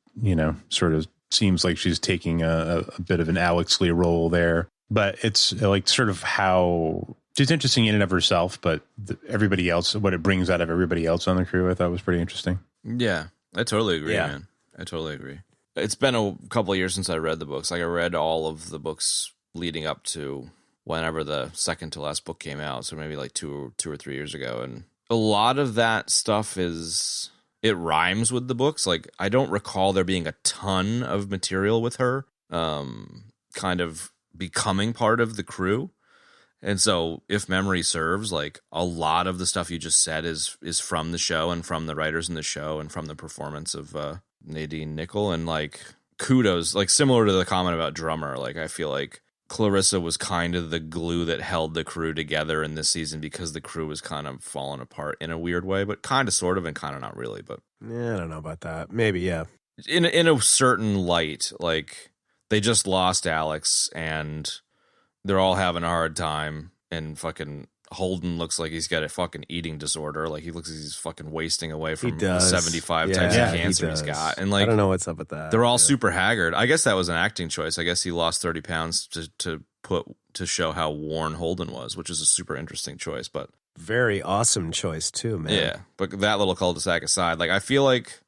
sort of seems like she's taking a bit of an Alex Lee role there, but it's like sort of how she's interesting in and of herself, but everybody else, what it brings out of everybody else on the crew, I thought was pretty interesting. yeah, I totally agree, Yeah. man. I totally agree. It's been a couple of years since I read the books. Like I read all of the books leading up to whenever the second to last book came out, so maybe like two or 3 years ago, and a lot of that stuff it rhymes with the books. Like I don't recall there being a ton of material with her kind of becoming part of the crew. And so if memory serves, like a lot of the stuff you just said is from the show and from the writers in the show and from the performance of Nadine Nickel. And like kudos, like similar to the comment about Drummer, like I feel like Clarissa was kind of the glue that held the crew together in this season, because the crew was kind of falling apart in a weird way, but kind of sort of and kind of not really. But Yeah, I don't know about that. Maybe, yeah. in a certain light, like they just lost Alex and they're all having a hard time, and fucking Holden looks like he's got a fucking eating disorder. Like he looks like he's fucking wasting away from the does. 75 Yeah, types yeah, of he cancer he's does. got. And like I don't know what's up with that. they're all Yeah. super haggard. I guess that was an acting choice. I guess he lost 30 pounds to show how worn Holden was, which is a super interesting choice. But Very awesome choice too, man. yeah, but that little cul-de-sac aside, like I feel like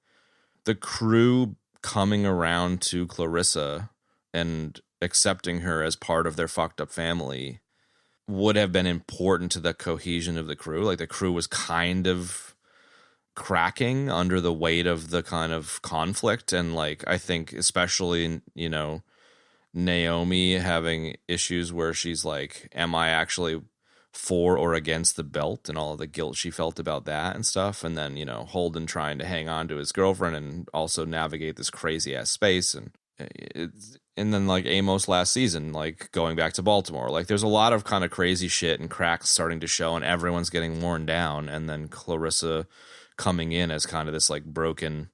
the crew coming around to Clarissa and accepting her as part of their fucked up family would have been important to the cohesion of the crew. Like the crew was kind of cracking under the weight of the kind of conflict. And like, I think especially, Naomi having issues where she's like, am I actually for or against the belt, and all of the guilt she felt about that and stuff. And then, Holden trying to hang on to his girlfriend and also navigate this crazy ass space. And then like Amos last season, like going back to Baltimore, like there's a lot of kind of crazy shit and cracks starting to show, and everyone's getting worn down. And then Clarissa coming in as kind of this like broken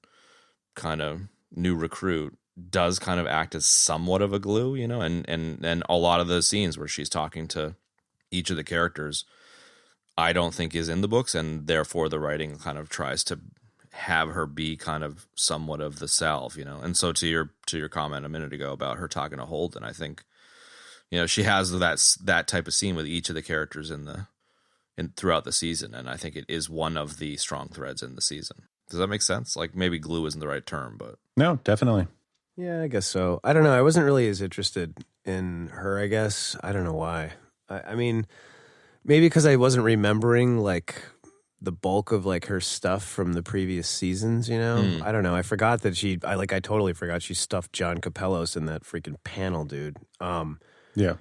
kind of new recruit does kind of act as somewhat of a glue, and a lot of those scenes where she's talking to each of the characters, I don't think is in the books, and therefore the writing kind of tries to have her be kind of somewhat of the salve, And so to your comment a minute ago about her talking to Holden, I think, she has that type of scene with each of the characters throughout the season, and I think it is one of the strong threads in the season. Does that make sense? Like maybe glue isn't the right term, but no, definitely. Yeah, I guess so. I don't know. I wasn't really as interested in her, I guess. I don't know why. I mean, maybe because I wasn't remembering like the bulk of like her stuff from the previous seasons, I don't know. I forgot that I totally forgot she stuffed John Capellos in that freaking panel, dude. Yeah.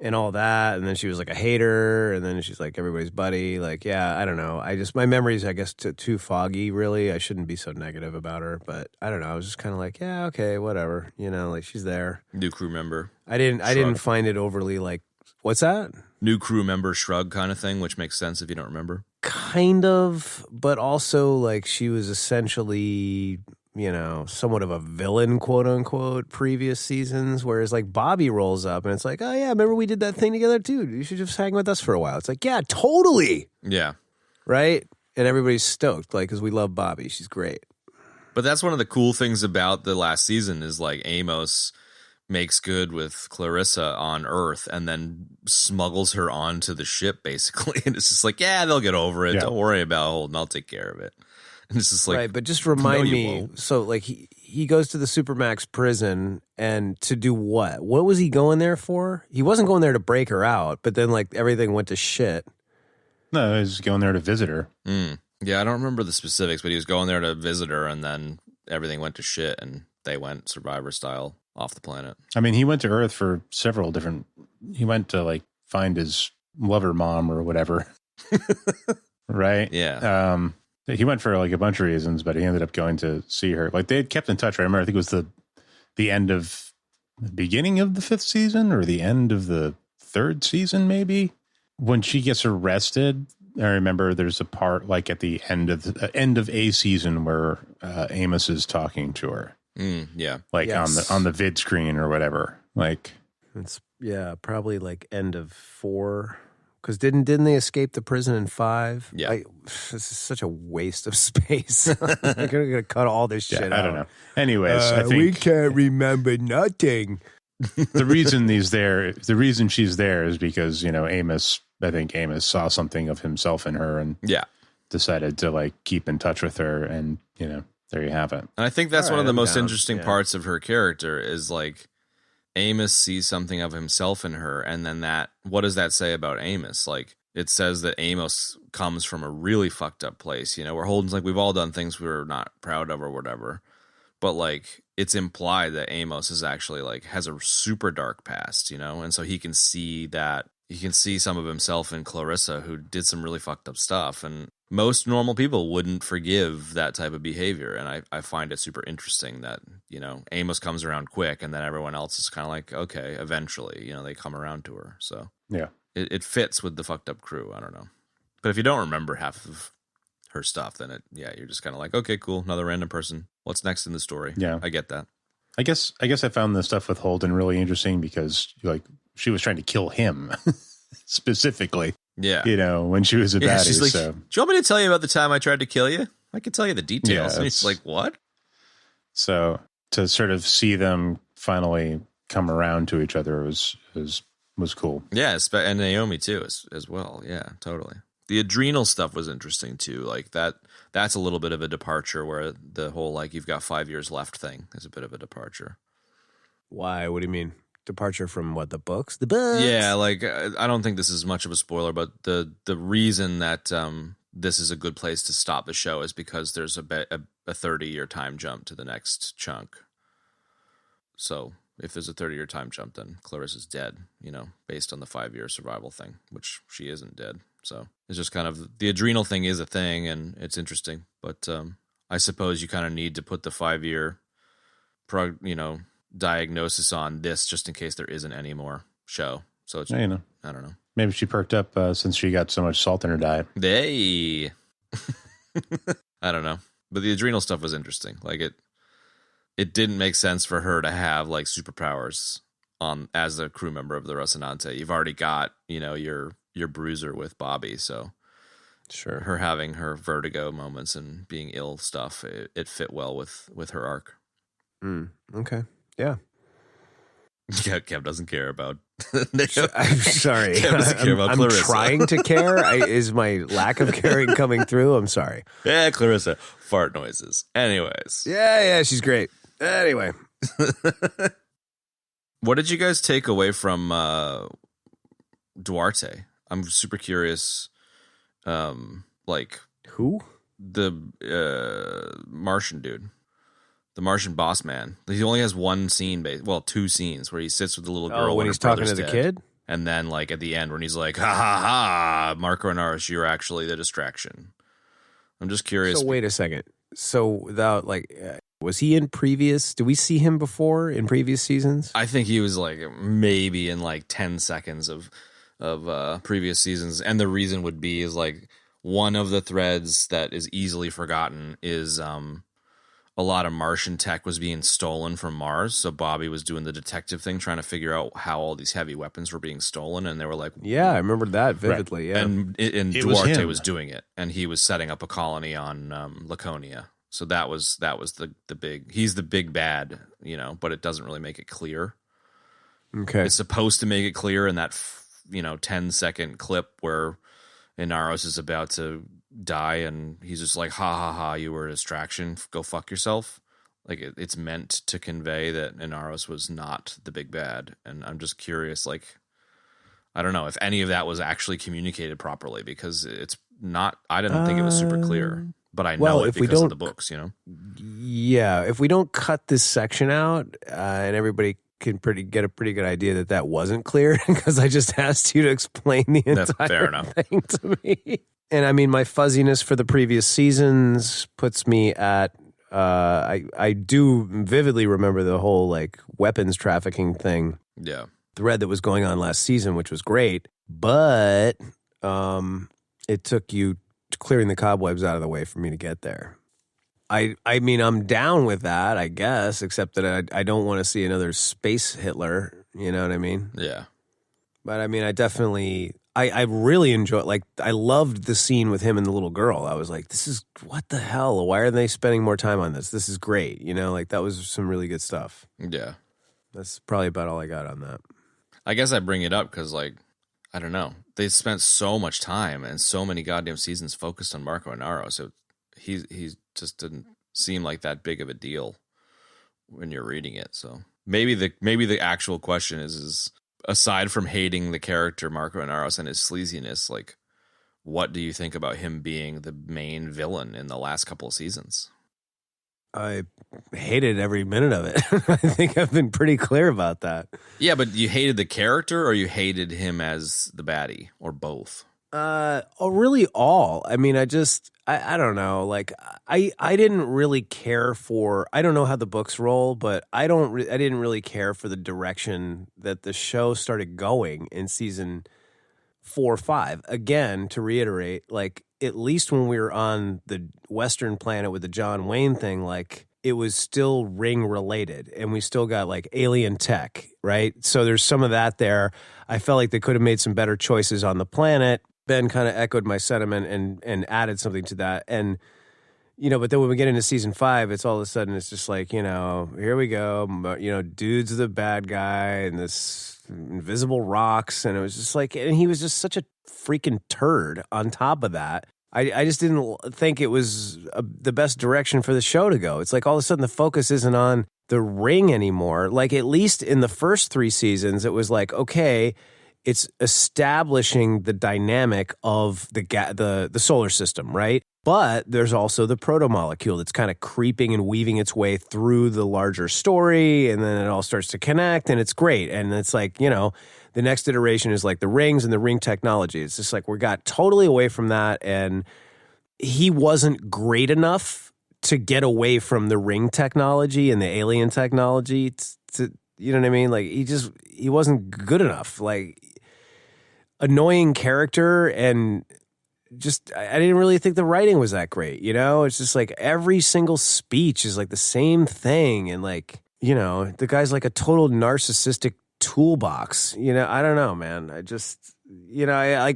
And all that, and then she was like a hater, and then she's like everybody's buddy. Like, yeah, I don't know. My memories, I guess, too foggy. Really, I shouldn't be so negative about her, but I don't know. I was just kind of like, yeah, okay, whatever. Like she's there. New crew member. I didn't find it overly like. What's that? New crew member shrug kind of thing, which makes sense if you don't remember. Kind of, but also like she was essentially, somewhat of a villain, quote unquote, previous seasons. Whereas like Bobby rolls up and it's like, oh yeah, remember we did that thing together too. You should just hang with us for a while. It's like, yeah, totally. Yeah. Right? And everybody's stoked, like, because we love Bobby. She's great. But that's one of the cool things about the last season is like Amos makes good with Clarissa on Earth and then smuggles her onto the ship basically. And it's just like, yeah, they'll get over it. Yeah. Don't worry about Holden. I'll take care of it. And it's just like, right, but just remind me. So like he goes to the Supermax prison and to do what? What was he going there for? He wasn't going there to break her out, but then like everything went to shit. No, he was going there to visit her. Yeah, I don't remember the specifics, but he was going there to visit her and then everything went to shit and they went Survivor style off the planet. I mean, he went to Earth for several different. He went to like find his lover mom or whatever, right? Yeah. He went for like a bunch of reasons, but he ended up going to see her. Like they had kept in touch. Right? I remember, I think it was the beginning of the 5th season or the end of the 3rd season, maybe when she gets arrested. I remember there's a part like at the end of a season where Amos is talking to her. Yeah, like yes. on the vid screen or whatever. Like it's probably like end of 4. Because didn't they escape the prison in 5? Yeah, this is such a waste of space. They're gonna cut all this shit out. I don't know. Anyways, I think we can't remember nothing. The reason she's there is because Amos. I think Amos saw something of himself in her and decided to like keep in touch with her, and there you have it. And I think that's one of the most interesting parts of her character is like Amos sees something of himself in her, and then what does that say about Amos? Like it says that Amos comes from a really fucked up place, where Holden's like, we've all done things we're not proud of or whatever. But like it's implied that Amos is actually like has a super dark past, and so he can see that. You can see some of himself in Clarissa, who did some really fucked up stuff. And most normal people wouldn't forgive that type of behavior. And I find it super interesting that, Amos comes around quick and then everyone else is kind of like, okay, eventually, they come around to her. So yeah, it fits with the fucked up crew. I don't know. But if you don't remember half of her stuff, then you're just kind of like, okay, cool. Another random person. What's next in the story? Yeah. I get that. I guess I found the stuff with Holden really interesting because like, she was trying to kill him specifically. Yeah. When she was a baddie. She's like, so. Do you want me to tell you about the time I tried to kill you? I can tell you the details. Yeah, and it's like, what? So to sort of see them finally come around to each other was cool. Yeah. And Naomi too, as well. Yeah, totally. The adrenal stuff was interesting too. Like that's a little bit of a departure where the whole, like, you've got 5 years left thing is a bit of a departure. Why? What do you mean? Departure from what, the books? The books? Yeah, like I don't think this is much of a spoiler, but the reason that this is a good place to stop the show is because there's a 30-year time jump to the next chunk. So if there's a 30-year time jump, then Clarissa's dead, based on the 5-year survival thing, which she isn't dead. So it's just kind of the adrenal thing is a thing, and it's interesting. But I suppose you kind of need to put the 5-year, diagnosis on this just in case there isn't any more show. So it's, I don't know. Maybe she perked up since she got so much salt in her diet. Hey, I don't know. But the adrenal stuff was interesting. Like it didn't make sense for her to have like superpowers as a crew member of the Rocinante. You've already got, your bruiser with Bobby. So sure, her having her vertigo moments and being ill stuff, it fit well with her arc. Okay. Yeah. Kev doesn't care about. I'm sorry. Kev doesn't care about I'm Clarissa. trying to care. Is my lack of caring coming through? I'm sorry. Yeah, Clarissa. Fart noises. Anyways. Yeah, she's great. Anyway. What did you guys take away from Duarte? I'm super curious. Like who? The Martian dude. The Martian boss man. He only has one scene, two scenes where he sits with the little girl when he's talking to the kid, and then like at the end when he's like, "Ha ha ha, Marco Inaros, you're actually the distraction." I'm just curious. So wait a second. So without was he in previous? Did we see him before in previous seasons? I think he was like maybe in like 10 seconds of previous seasons, and the reason would be is like one of the threads that is easily forgotten is a lot of Martian tech was being stolen from Mars. So Bobby was doing the detective thing, trying to figure out how all these heavy weapons were being stolen. And they were like, yeah, I remember that vividly. Right. Yeah. And Duarte was doing it, and he was setting up a colony on Laconia. So that was the big, he's the big bad, but it doesn't really make it clear. Okay. It's supposed to make it clear in that, 10-second clip where Inaros is about to die and he's just like, ha ha ha, you were a distraction, go fuck yourself. Like it's meant to convey that Inaros was not the big bad. And I'm just curious, like, I don't know if any of that was actually communicated properly, because it's not, I didn't think it was super clear, but I know it because of the books, Yeah, if we don't cut this section out and everybody can get a pretty good idea that wasn't clear, because I just asked you to explain the entire thing to me. And I mean, my fuzziness for the previous seasons puts me at, I do vividly remember the whole like weapons trafficking thing. Yeah. Thread that was going on last season, which was great, but it took you clearing the cobwebs out of the way for me to get there. I mean, I'm down with that, I guess, except that I don't want to see another space Hitler. You know what I mean? Yeah. But I mean, I really enjoyed, like, I loved the scene with him and the little girl. I was like, this is, what the hell? Why are they spending more time on this? This is great. Like, that was some really good stuff. Yeah. That's probably about all I got on that. I guess I bring it up because, like, I don't know. They spent so much time and so many goddamn seasons focused on Marco Inaros. So he just didn't seem like that big of a deal when you're reading it. So maybe the actual question is aside from hating the character Marco Inaros and his sleaziness, like, what do you think about him being the main villain in the last couple of seasons? I hated every minute of it. I think I've been pretty clear about that. Yeah, but you hated the character or you hated him as the baddie, or both? Really all. I mean, I don't know. Like, I didn't really care for, I don't know how the books roll, but I didn't really care for the direction that the show started going in season 4 or 5. Again, to reiterate, like, at least when we were on the Western planet with the John Wayne thing, like, it was still ring related and we still got like alien tech, right? So there's some of that there. I felt like they could have made some better choices on the planet. Ben kind of echoed my sentiment and added something to that. And, but then when we get into season 5, it's all of a sudden, it's just like, here we go. Dude's the bad guy and this invisible rocks. And it was just like, and he was just such a freaking turd on top of that. I just didn't think it was the best direction for the show to go. It's like all of a sudden the focus isn't on the ring anymore. Like, at least in the first 3 seasons, it was like, okay, it's establishing the dynamic of the solar system, right? But there's also the proto-molecule that's kind of creeping and weaving its way through the larger story, and then it all starts to connect, and it's great. And it's like, you know, the next iteration is like the rings and the ring technology. It's just like we got totally away from that, and he wasn't great enough to get away from the ring technology and the alien technology to you know what I mean? Like he wasn't good enough. Like annoying character, and just I didn't really think the writing was that great, you know? It's just like every single speech is like the same thing, and like, you know, the guy's like a total narcissistic toolbox. You know, I don't know, man. I just, you know, I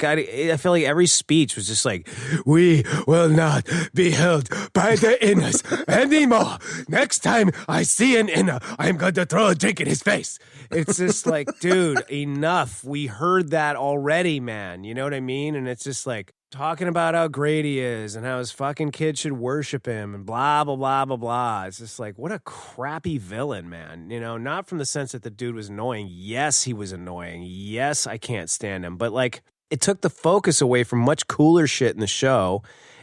feel like every speech was just like, we will not be held by the inners anymore. Next time I see an inner, I'm going to throw a drink in his face. It's just like, dude, enough. We heard that already, man. You know what I mean? And it's just like talking about how great he is and how his fucking kid should worship him and blah, blah, blah, blah, blah. It's just like, what a crappy villain, man. You know, not from the sense that the dude was annoying. Yes, he was annoying. Yes, I can't stand him. But like, it took the focus away from much cooler shit in the show.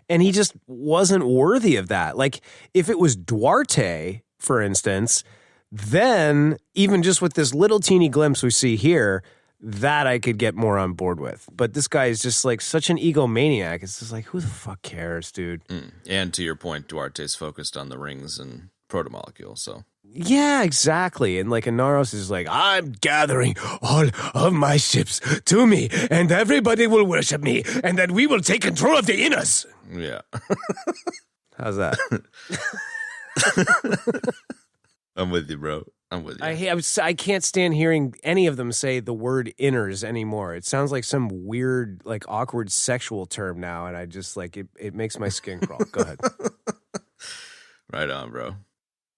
And he just wasn't worthy of that. Like, if it was Duarte, for instance, then even just with this little teeny glimpse we see here, that I could get more on board with. But this guy is just like such an egomaniac. It's just like, who the fuck cares, dude? And to your point, Duarte's focused on the rings and protomolecule, so. Yeah, exactly. And like Inaros is like, I'm gathering all of my ships to me, and everybody will worship me, and then we will take control of the inners. Yeah. How's that? I'm with you, bro. I'm with you. I can't stand hearing any of them say the word inners anymore. It sounds like some weird, like awkward sexual term now, and I just like it makes my skin crawl. Go ahead. Right on, bro.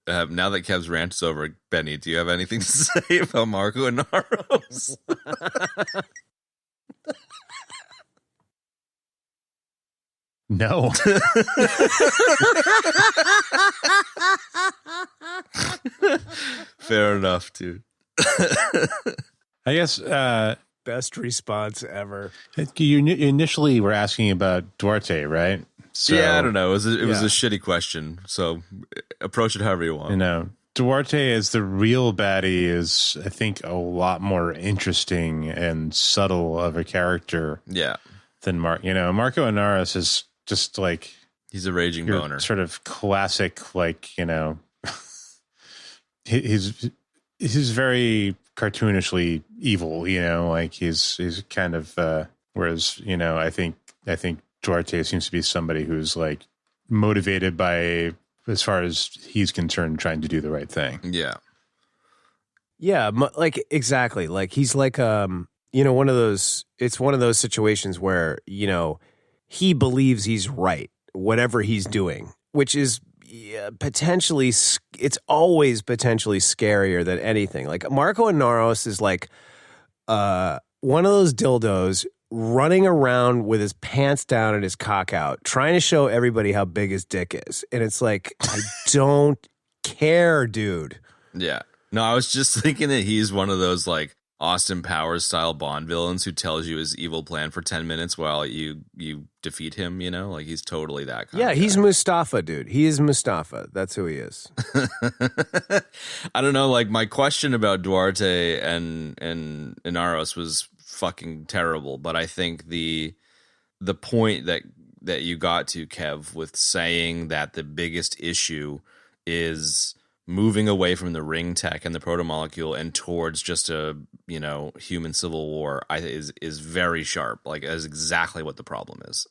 Now that Kev's rant is over, Benny, do you have anything to say about Marco Inaros? No. Fair enough, dude. I guess Best response ever. you initially were asking about Duarte, right? So, yeah, I don't know. It was a shitty question. So approach it however you want. You know, Duarte as the real baddie is, I think, a lot more interesting and subtle of a character. Yeah. Than Marco Inaros is just like he's a raging boner, sort of classic, like, you know, he's very cartoonishly evil, you know, like he's kind of whereas, you know, I think Duarte seems to be somebody who's like motivated by, as far as he's concerned, trying to do the right thing. Yeah. Yeah, like exactly. Like he's like you know, it's one of those situations where, you know, he believes he's right, whatever he's doing, which is potentially, it's always potentially scarier than anything. Like Marco Inaros is like one of those dildos running around with his pants down and his cock out, trying to show everybody how big his dick is. And it's like, I don't care, dude. Yeah. No, I was just thinking that he's one of those like Austin Powers style Bond villains who tells you his evil plan for 10 minutes while you defeat him, you know? Like he's totally that kind of he's guy. Mustafa, dude. He is Mustafa. That's who he is. I don't know, like my question about Duarte and Inaros was fucking terrible, but I think the point that you got to, Kev, with saying that the biggest issue is moving away from the ring tech and the protomolecule and towards just a, you know, human civil war, is very sharp. Like, that's exactly what the problem is.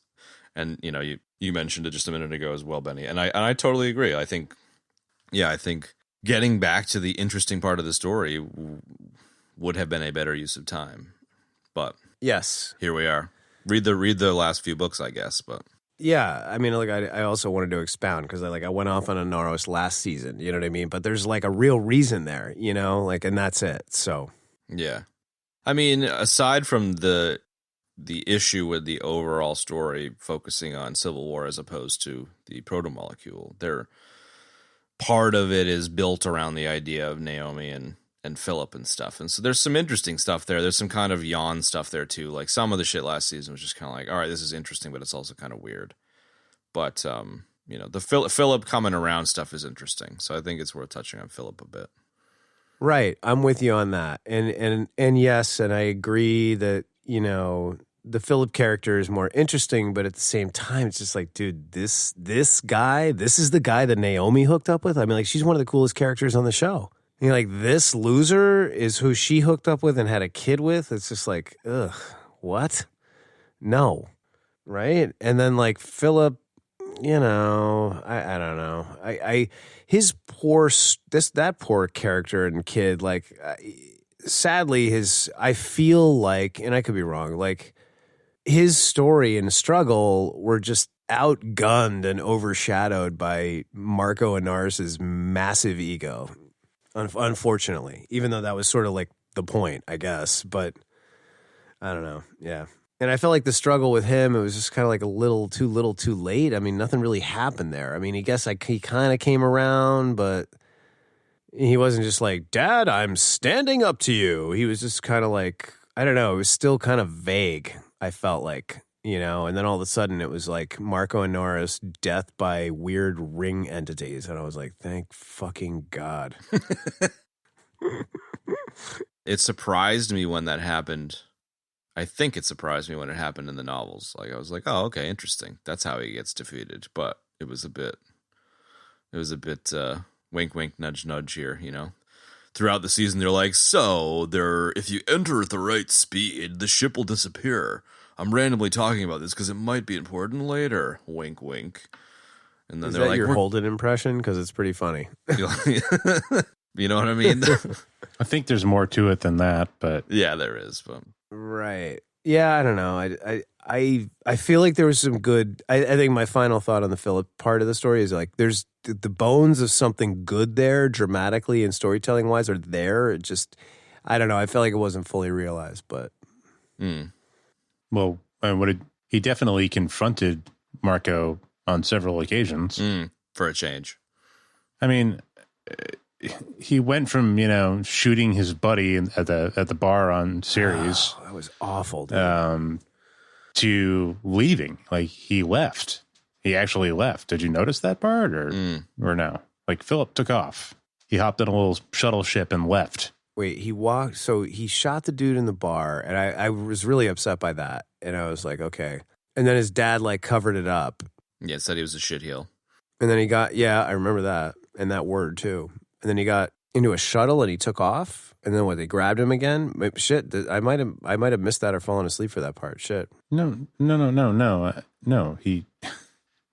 And, you know, you mentioned it just a minute ago as well, Benny. And I totally agree. I think getting back to the interesting part of the story would have been a better use of time. But yes, here we are. Read the last few books, I guess, but. Yeah, I mean, like I also wanted to expound because I went off on Inaros last season, you know what I mean? But there's like a real reason there, you know, like, and that's it. So yeah, I mean, aside from the issue with the overall story focusing on Civil War as opposed to the protomolecule, part of it is built around the idea of Naomi and Philip and stuff. And so there's some interesting stuff there. There's some kind of yawn stuff there too. Like some of the shit last season was just kind of like, all right, this is interesting, but it's also kind of weird. But the Philip coming around stuff is interesting, so I think it's worth touching on Philip a bit. Right, I'm with you on that, and yes, and I agree that the Philip character is more interesting, but at the same time, it's just like, dude, this guy, this is the guy that Naomi hooked up with. I mean, like, she's one of the coolest characters on the show. And like, this loser is who she hooked up with and had a kid with. It's just like, ugh, what? No, right? And then like Philip, I don't know. That poor character and kid, like, sadly, I feel like, and I could be wrong, like, his story and struggle were just outgunned and overshadowed by Marco Inaros' massive ego, unfortunately, even though that was sort of like the point, I guess. But I don't know. Yeah. And I felt like the struggle with him, it was just kind of like a little too late. I mean, nothing really happened there. I mean, he kind of came around, but he wasn't just like, Dad, I'm standing up to you. He was just kind of like, I don't know. It was still kind of vague, I felt like, and then all of a sudden it was like Marco Inaros, death by weird ring entities. And I was like, thank fucking God. It surprised me when that happened. I think it surprised me when it happened in the novels. Like, I was like, oh, okay, interesting. That's how he gets defeated. But it was a bit wink, wink, nudge, nudge here, Throughout the season, they're like, if you enter at the right speed, the ship will disappear. I'm randomly talking about this because it might be important later. Wink, wink. And then Is they're that like, your Holden impression? Because it's pretty funny. You know what I mean? I think there's more to it than that, but Yeah, there is. But Right. Yeah, I don't know. I feel like there was some good. I think my final thought on the Philip part of the story is like there's the bones of something good there, dramatically and storytelling wise, are there. It just, I don't know. I felt like it wasn't fully realized, but well, he definitely confronted Marco on several occasions for a change. I mean, he went from shooting his buddy at the bar on series. Oh, that was awful, dude. To leaving. Like, he left. He actually left. Did you notice that part or no? Like, Philip took off. He hopped in a little shuttle ship and left. Wait, he walked. So he shot the dude in the bar, and I was really upset by that. And I was like, okay. And then his dad like covered it up. Yeah, said he was a shitheel. And then I remember that, and that word too. And then he got into a shuttle and he took off. And then they grabbed him again? Shit, I might have missed that or fallen asleep for that part. Shit. No. He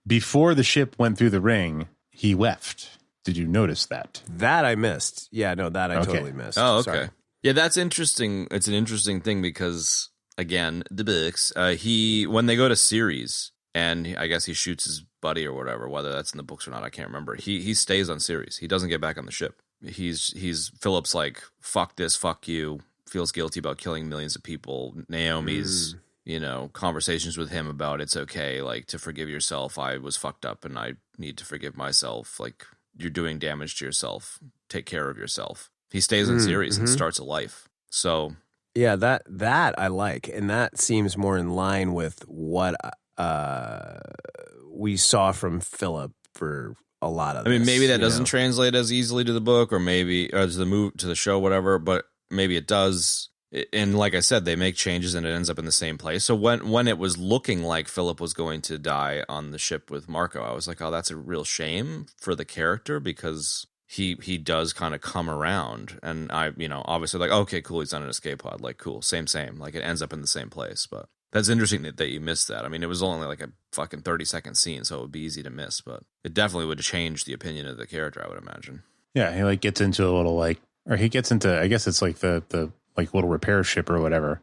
before the ship went through the ring, he left. Did you notice that? That I missed. Yeah, no, that I totally missed. Oh, okay. Sorry. Yeah, that's interesting. It's an interesting thing because, again, the books, when they go to Ceres, and I guess he shoots his buddy or whatever, whether that's in the books or not, I can't remember. He stays on Ceres. He doesn't get back on the ship. He's Philip's like, fuck this, fuck you, feels guilty about killing millions of people. Naomi's, conversations with him about it's okay, like, to forgive yourself. I was fucked up and I need to forgive myself. Like, you're doing damage to yourself. Take care of yourself. He stays in Ceres and starts a life. So yeah, that I like, and that seems more in line with what we saw from Philip for a lot of. I mean, maybe that doesn't translate as easily to the book, or maybe to the show, whatever. But maybe it does. And like I said, they make changes and it ends up in the same place. So when it was looking like Philip was going to die on the ship with Marco, I was like, oh, that's a real shame for the character, because he does kind of come around. And I, obviously like, okay, cool, he's on an escape pod. Like, cool, same. Like, it ends up in the same place. But that's interesting that you missed that. I mean, it was only like a fucking 30-second scene, so it would be easy to miss. But it definitely would change the opinion of the character, I would imagine. Yeah, he like gets into a little I guess it's like the like little repair ship or whatever.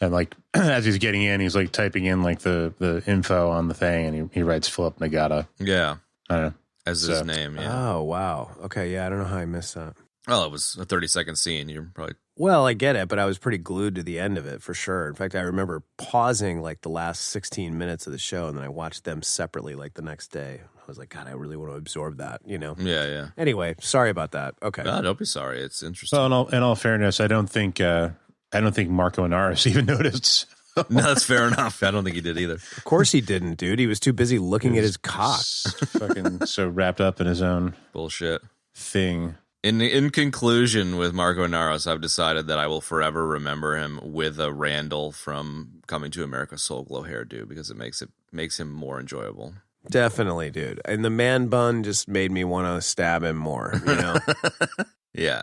And like, as he's getting in, he's like typing in like the info on the thing, and he writes Philip Nagata. Yeah. I don't know. As his name, yeah. Oh, wow. Okay, yeah, I don't know how I missed that. Well, it was a 30-second scene. You're probably... Well, I get it, but I was pretty glued to the end of it for sure. In fact, I remember pausing like the last 16 minutes of the show, and then I watched them separately like the next day. I was like, God, I really want to absorb that, Yeah. Anyway, sorry about that. Okay. No, don't be sorry. It's interesting. Well, in all fairness, I don't think Marco Inaros even noticed. No, that's fair enough. I don't think he did either. Of course he didn't, dude. He was too busy looking at his cock. Fucking so wrapped up in his own Bullshit. thing. In conclusion, with Marco Inaros, I've decided that I will forever remember him with a Randall from Coming to America Soul Glow hairdo because it makes him more enjoyable. Definitely, dude. And the man bun just made me want to stab him more, you know? Yeah,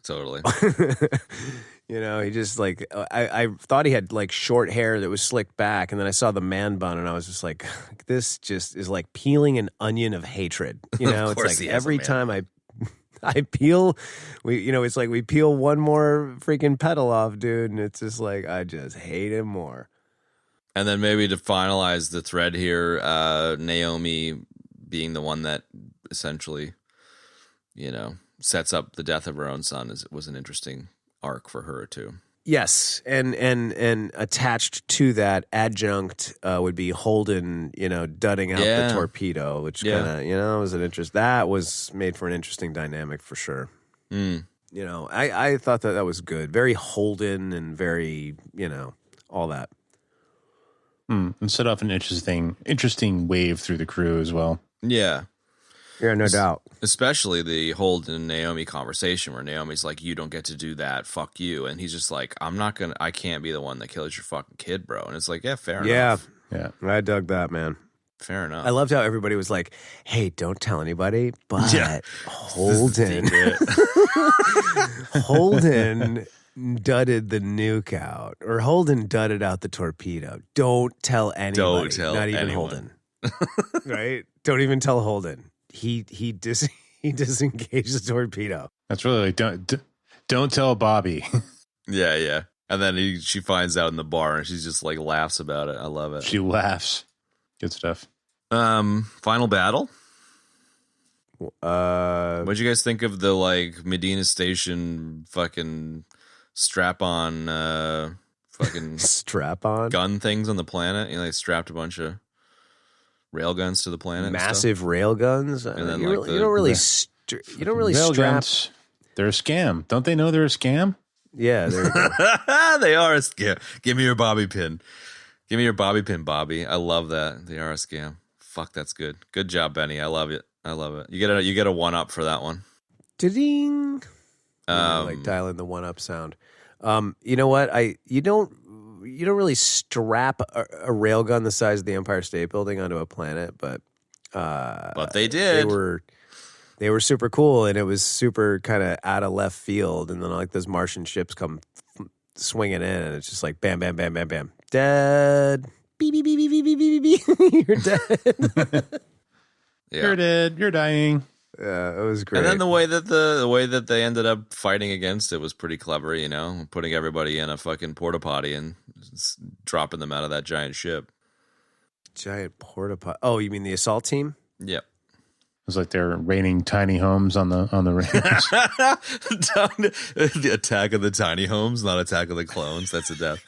totally. You know, he just like, I thought he had like short hair that was slicked back, and then I saw the man bun, and I was just like, this just is like peeling an onion of hatred. You know, Of course it's he like has a every man time I peel, it's like we peel one more freaking petal off, dude, and it's just like, I just hate him more. And then maybe to finalize the thread here, Naomi being the one that essentially, sets up the death of her own son was an interesting arc for her too. Yes, and attached to that adjunct would be Holden, dudding out the torpedo, which kind of, was an interest. That was made for an interesting dynamic for sure. Mm. I thought that was good, very Holden and very, all that. And set off an interesting wave through the crew as well. Yeah. Yeah, no doubt. Especially the Holden and Naomi conversation where Naomi's like, you don't get to do that, fuck you. And he's just like, I can't be the one that kills your fucking kid, bro. And it's like, yeah, fair enough. Yeah. I dug that, man. Fair enough. I loved how everybody was like, hey, don't tell anybody, but Holden. Holden dudded the nuke out, or Holden dudded out the torpedo. Don't tell anybody. Don't tell not even anyone. Holden. Right? Don't even tell Holden. He disengaged the torpedo. That's really like, don't tell Bobby. Yeah. And then she finds out in the bar and she's just like laughs about it. I love it. She laughs. Good stuff. Final battle. What'd What'd you guys think of the like Medina Station fucking strap on fucking strap on gun things on the planet? They strapped a bunch of railguns to the planet. Massive railguns. And then You like don't really strap. Railguns, they're a scam. Don't they know they're a scam? Yeah, there you go. They are a scam. Give me your bobby pin. Give me your bobby pin, Bobby. I love that. They are a scam. Fuck, that's good. Good job, Benny. I love it. You get a one up for that one. Ding. Like dial in the one up sound. You know what? You don't really strap a railgun the size of the Empire State Building onto a planet, but they did. They were super cool, and it was super kind of out of left field. And then like those Martian ships come swinging in, and it's just like bam, bam, bam, bam, bam, dead. Beep, beep, beep, beep, beep, beep, beep, beep. You're dead. Yeah. You're dead. You're dying. Yeah, it was great. And then the way that they ended up fighting against it was pretty clever, putting everybody in a fucking porta potty and dropping them out of that giant ship. Giant porta potty. Oh, you mean the assault team? Yep. It was like they're raining tiny homes on the range. The attack of the tiny homes, not attack of the clones. That's a death.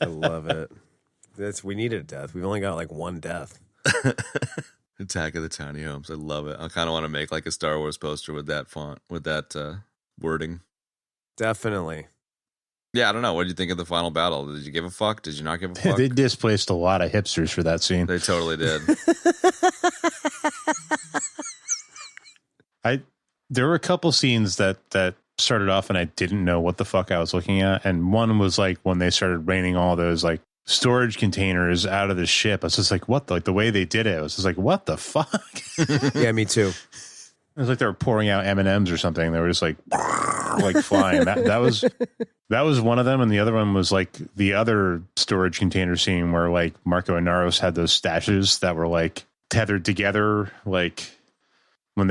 I love it. We needed a death. We've only got like one death. Attack of the tiny homes. I love it. I kind of want to make like a Star Wars poster with that font, with that wording. Definitely. Yeah, I don't know. What did you think of the final battle? Did you give a fuck? Did you not give a fuck? They displaced a lot of hipsters for that scene. They totally did. There were a couple scenes that started off and I didn't know what the fuck I was looking at. And one was like when they started raining all those like storage containers out of the ship. I was just like, what? The way they did it, I was just like, what the fuck? Yeah, me too. It was like they were pouring out M&Ms or something. They were just like flying. That was one of them, and the other one was like the other storage container scene where like Marco Inaros had those stashes that were like tethered together, like when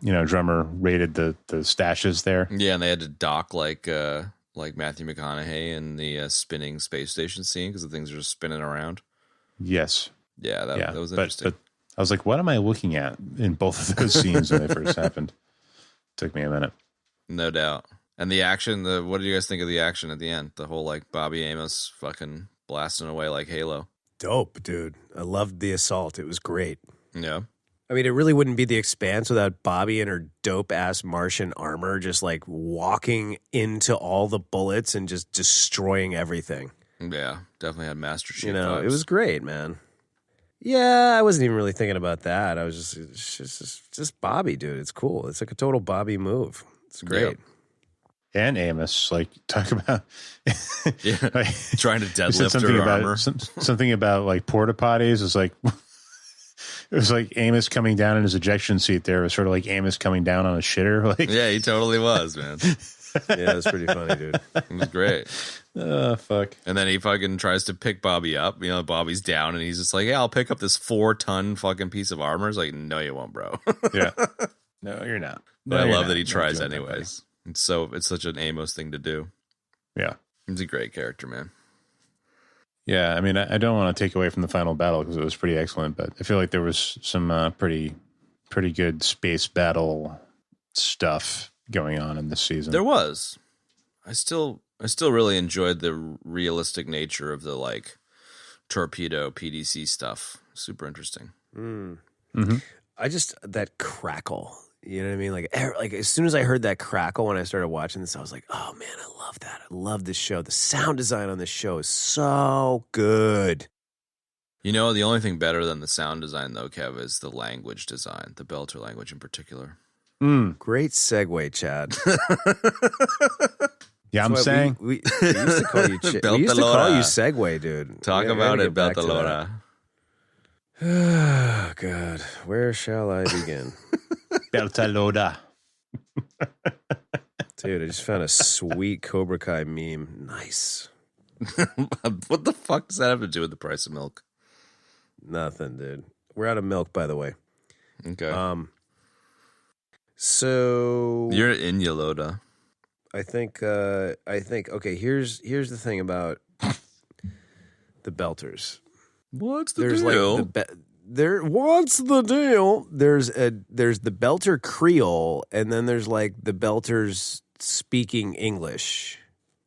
Drummer raided the stashes there. Yeah, and they had to dock like Matthew McConaughey in the spinning space station scene because the things are just spinning around. Yes. Yeah, that was interesting. But I was like, what am I looking at in both of those scenes when they first happened? Took me a minute. No doubt. And the action, what did you guys think of the action at the end? The whole like Bobby Amos fucking blasting away like Halo. Dope, dude. I loved the assault. It was great. Yeah. I mean, it really wouldn't be the Expanse without Bobby and her dope-ass Martian armor just, like, walking into all the bullets and just destroying everything. Yeah, definitely had Master Chief You know, vibes. it was great, man. Yeah, I wasn't even really thinking about that. I was just Bobby, dude. It's cool. It's like a total Bobby move. It's great. And Amos, like, talk about Yeah, like, trying to you said deadlift something her about armor. something about like porta potties. It's like it was like Amos coming down in his ejection seat. There it was sort of like Amos coming down on a shitter. Like, Yeah, he totally was, man. Yeah, it's pretty funny, dude. It was great. oh fuck. And then he fucking tries to pick Bobby up. You know, Bobby's down, and he's just like, "Yeah, I'll pick up this 4-ton fucking piece of armor." It's like, "No, you won't, bro." Yeah. No, you're not. But No, I you're love not. that he Not tries doing that, anyways. It's such an Amos thing to do. buddy. Yeah. He's a great character, man. Yeah, I mean, I don't want to take away from the final battle because it was pretty excellent, but I feel like there was some pretty good space battle stuff going on in this season. There was. I still really enjoyed the realistic nature of the like torpedo PDC stuff. Super interesting. I just that crackle. You know what I mean? Like as soon as I heard that crackle when I started watching this, I was like, "Oh man, I love that! I love this show. The sound design on this show is so good." You know, the only thing better than the sound design, though, Kev, is the language design, the Belter language in particular. Great segue, Chad. Yeah, I'm That's why saying we used to call you. We used to call you Segue, dude. Talk We about gotta it, get back to that. Beltalora. Oh, God. Where shall I begin? Beltaloda. Dude, I just found a sweet Cobra Kai meme. Nice. What the fuck does that have to do with the price of milk? Nothing, dude. We're out of milk, by the way. Okay. So You're in Yoloda. I think okay, here's the thing about the Belters. What's the There's deal? like what's the deal? There's the Belter Creole, and then there's like the Belters speaking English,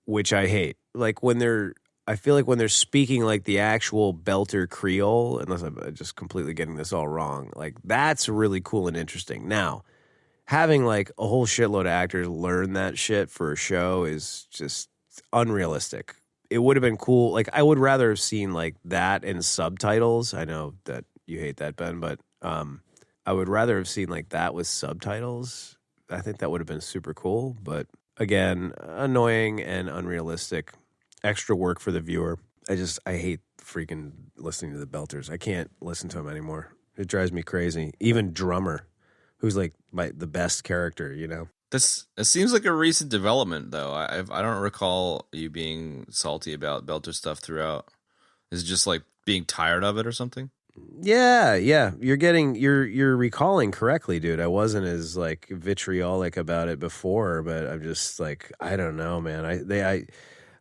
which I hate. Like I feel like when they're speaking like the actual Belter Creole, unless I'm just completely getting this all wrong, like that's really cool and interesting. Now, having like a whole shitload of actors learn that shit for a show is just unrealistic. It would have been cool. Like I would rather have seen like that in subtitles. I know that you hate that, Ben, but I would rather have seen like that with subtitles. I think that would have been super cool. But again, annoying and unrealistic. Extra work for the viewer. I hate freaking listening to the Belters. I can't listen to them anymore. It drives me crazy. Even Drummer, who's like the best character, you know? It seems like a recent development, though. I don't recall you being salty about Belter stuff throughout. Is it just like being tired of it or something? Yeah. You're recalling correctly, dude. I wasn't as like vitriolic about it before, but I'm just like, I don't know, man.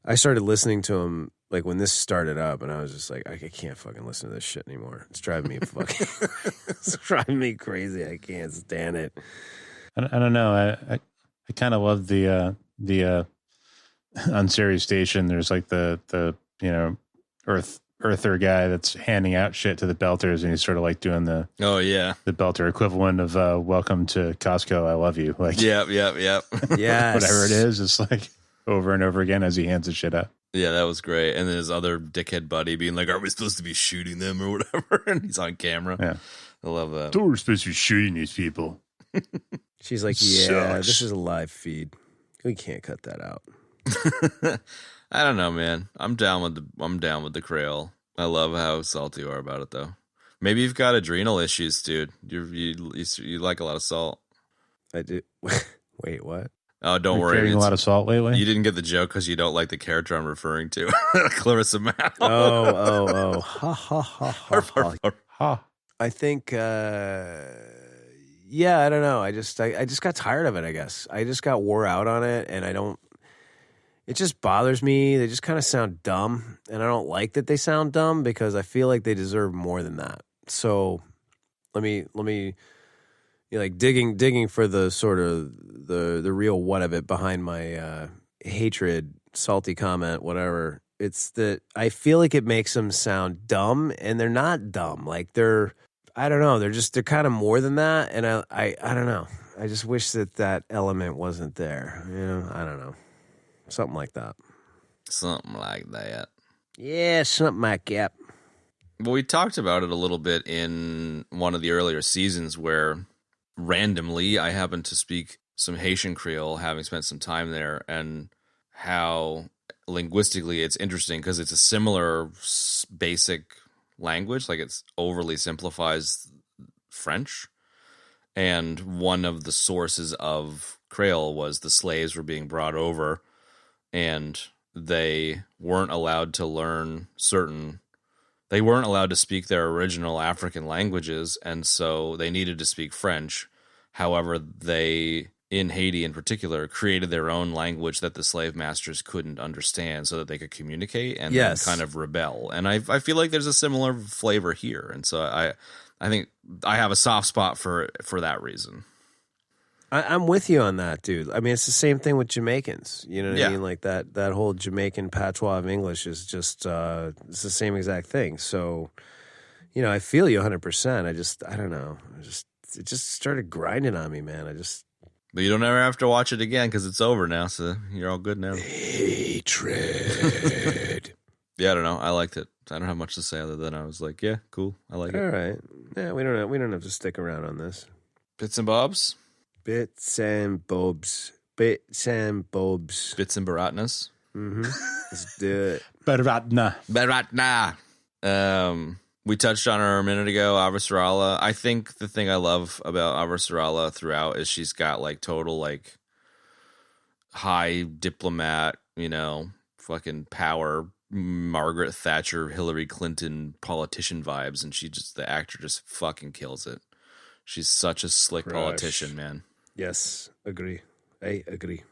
I started listening to them like when this started up, and I was just like, I can't fucking listen to this shit anymore. It's driving me it's driving me crazy. I can't stand it. I don't know. I kind of love the on Sirius Station. There's like the Earther guy that's handing out shit to the Belters, and he's sort of like doing the Belter equivalent of "Welcome to Costco, I love you." Like, Yep. Yes. whatever it is, it's like over and over again as he hands the shit out. Yeah, that was great. And then his other dickhead buddy being like, "Are we supposed to be shooting them or whatever?" And he's on camera. Yeah, I love that. so we're supposed to be shooting these people. She's like, Sucks. this is a live feed. We can't cut that out. I don't know, man. I'm down with the Creole. I love how salty you are about it, though. Maybe you've got adrenal issues, dude. You like a lot of salt. I do. Wait, what? Oh, don't You're worry. carrying a lot of salt lately. You didn't get the joke because you don't like the character I'm referring to, Clarissa Mao. Oh. Ha, ha, ha, ha, ha. Ha. I think, yeah, I don't know. I just got tired of it, I guess. I just got wore out on it, and it just bothers me. They just kind of sound dumb, and I don't like that they sound dumb because I feel like they deserve more than that. So let me like digging for the sort of the real what of it behind my hatred, salty comment, whatever. It's that I feel like it makes them sound dumb, and they're not dumb. Like I don't know. They're kind of more than that, and I don't know. I just wish that element wasn't there. You know, I don't know. Something like that. Something like that. Yeah, something like that. Well, we talked about it a little bit in one of the earlier seasons where randomly I happened to speak some Haitian Creole, having spent some time there, and how linguistically it's interesting because it's a similar basic language, like it's overly simplifies French. And one of the sources of Creole was the slaves were being brought over and they weren't allowed to learn they weren't allowed to speak their original African languages, and so they needed to speak French. However, they, in Haiti in particular, created their own language that the slave masters couldn't understand so that they could communicate and then kind of rebel. And I feel like there's a similar flavor here. And so I think I have a soft spot for that reason. I'm with you on that, dude. I mean, it's the same thing with Jamaicans. You know what I mean? Like that whole Jamaican patois of English is just it's the same exact thing. So, you know, I feel you 100%. I don't know. It just started grinding on me, man. But you don't ever have to watch it again because it's over now, so you're all good now. Hatred. Yeah, I don't know. I liked it. I don't have much to say other than I was like, yeah, cool. I like it. All right. Yeah, we don't have to stick around on this. Bits and bobs? Bits and bobs. Bits and bobs. Bits and baratnas? Mm-hmm. Let's do it. Baratna. We touched on her a minute ago, Avasarala. I think the thing I love about Avasarala throughout is she's got like total like high diplomat, you know, fucking power, Margaret Thatcher, Hillary Clinton politician vibes, and the actor just fucking kills it. She's such a slick politician, man. Yes, agree. I agree.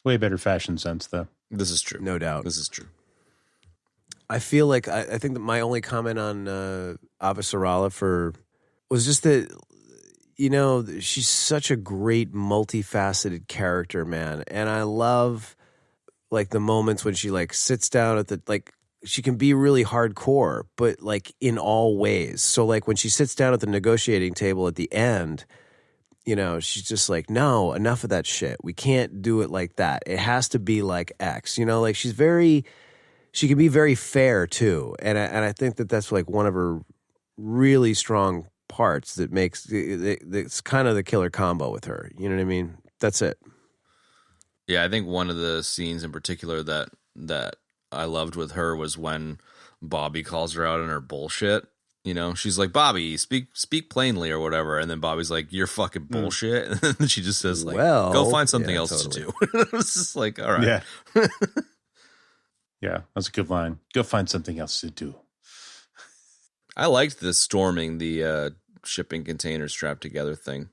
Way better fashion sense, though. This is true. No doubt. This is true. I feel like I think that my only comment on Avasarala was just that, you know, she's such a great multifaceted character, man. And I love like the moments when she like sits down at the, like, she can be really hardcore, but like in all ways. So like when she sits down at the negotiating table at the end, you know, she's just like, no, enough of that shit. We can't do it like that. It has to be like X, you know, like she can be very fair too. And I think that that's like one of her really strong parts that makes it's kind of the killer combo with her. You know what I mean? That's it. Yeah, I think one of the scenes in particular that I loved with her was when Bobby calls her out on her bullshit. You know, she's like, Bobby, speak plainly or whatever. And then Bobby's like, you're fucking bullshit. And then she just says, like, go find something else to do. It's just like, all right. Yeah. Yeah, that's a good line. Go find something else to do. I liked the storming the shipping container strapped together thing.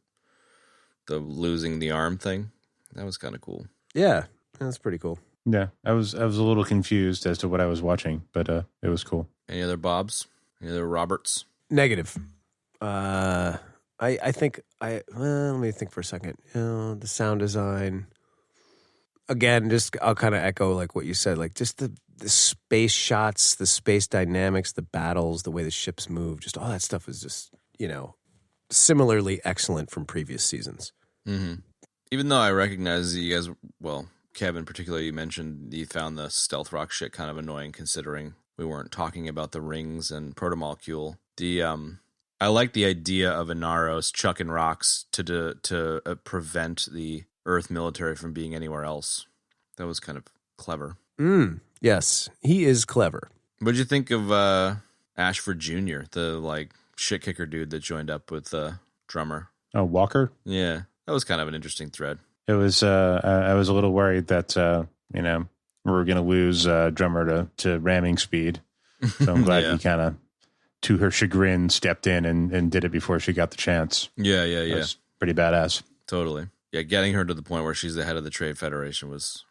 The losing the arm thing. That was kind of cool. Yeah, that's pretty cool. Yeah, I was a little confused as to what I was watching, but it was cool. Any other Bobs? Any other Roberts? Negative. I think let me think for a second. You know, the sound design. Again, just I'll kind of echo like what you said, like just the space shots, the space dynamics, the battles, the way the ships move, just all that stuff is just, you know, similarly excellent from previous seasons. Mm-hmm. Even though I recognize that you guys, well, Kev in particular, you mentioned you found the stealth rock shit kind of annoying considering we weren't talking about the rings and protomolecule. I like the idea of Inaros chucking rocks to prevent the Earth military from being anywhere else. That was kind of clever. Yes, he is clever. What'd you think of Ashford Jr., the like shit kicker dude that joined up with the drummer? Oh, Walker? Yeah, that was kind of an interesting thread. It was. I was a little worried that we were going to lose drummer to ramming speed. So I'm glad he kind of, to her chagrin, stepped in and did it before she got the chance. Yeah. That was pretty badass. Totally. Yeah, getting her to the point where she's the head of the Trade Federation was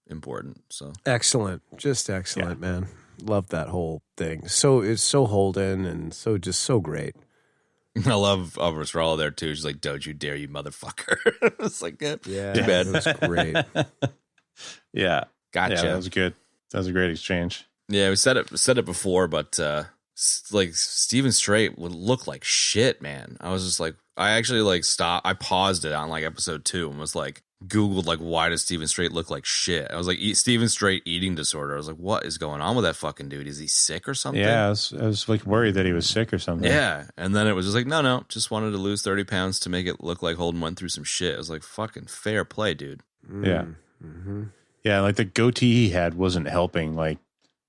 important. So excellent, just excellent, man. Love that whole thing. So it's so Holden and so great. I love Avasarala there too. She's like, "Don't you dare, you motherfucker!" It's like, too bad. It was great. Yeah, gotcha. Yeah, that was good. That was a great exchange. Yeah, we said it before, but like Steven Strait would look like shit, man. I was just like, I actually like stopped. I paused it on like episode 2 and was like, Googled like, why does Steven Strait look like shit? I was like, Steven Strait eating disorder. I was like, what is going on with that fucking dude? Is he sick or something? Yeah, I was like worried that he was sick or something. Yeah. And then it was just like, no, just wanted to lose 30 pounds to make it look like Holden went through some shit. I was like, fucking fair play, dude. Yeah. Yeah, like the goatee he had wasn't helping, like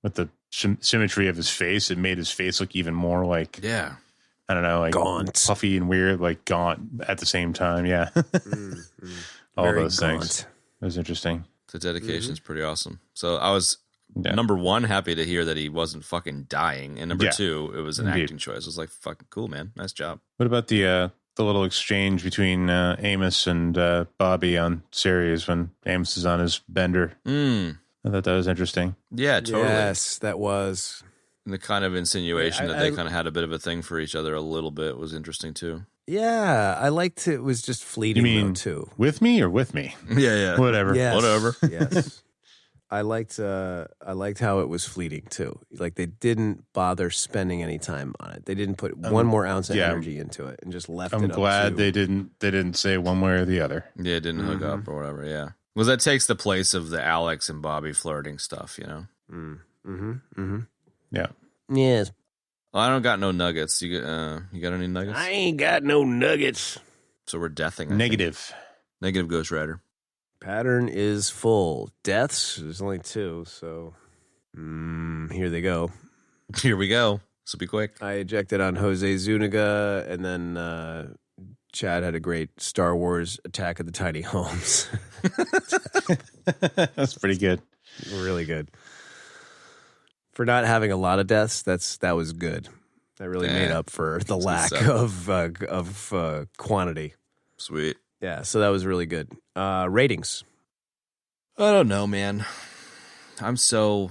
with the symmetry of his face. It made his face look even more like, Yeah. I don't know, like Gaunt. puffy and weird, like gaunt at the same time. Yeah. All Very those gaunt. things. It was interesting. The dedication is pretty awesome. So I was, number one, happy to hear that he wasn't fucking dying. And number two, it was an acting choice. I was like, fucking cool, man. Nice job. What about the little exchange between Amos and Bobby on Sirius when Amos is on his bender? I thought that was interesting. Yeah, totally. Yes, that was. And the kind of insinuation that they kind of had a bit of a thing for each other a little bit was interesting too. Yeah, I liked it. Was just fleeting, You mean though, too. with me or with me? Yeah. Whatever. Yes. Whatever. Yes. I liked how it was fleeting too. Like they didn't bother spending any time on it. They didn't put one more ounce of energy into it and just left it I'm up glad to, they didn't say one way or the other. Yeah, it didn't hook up or whatever, yeah. Well, that takes the place of the Alex and Bobby flirting stuff, you know? Yeah. Yes. Well, I don't got no nuggets. You got any nuggets? I ain't got no nuggets. So we're deathing. I think. Negative. Ghost Rider. Pattern is full. Deaths, there's only 2, so here they go. Here we go. So be quick. I ejected on Jose Zuniga, and then Chad had a great Star Wars Attack of the Tiny Homes. That's pretty good. Really good. For not having a lot of deaths, that was good. That really made up for the lack of quantity. Sweet. Yeah, so that was really good. Ratings. I don't know, man. I so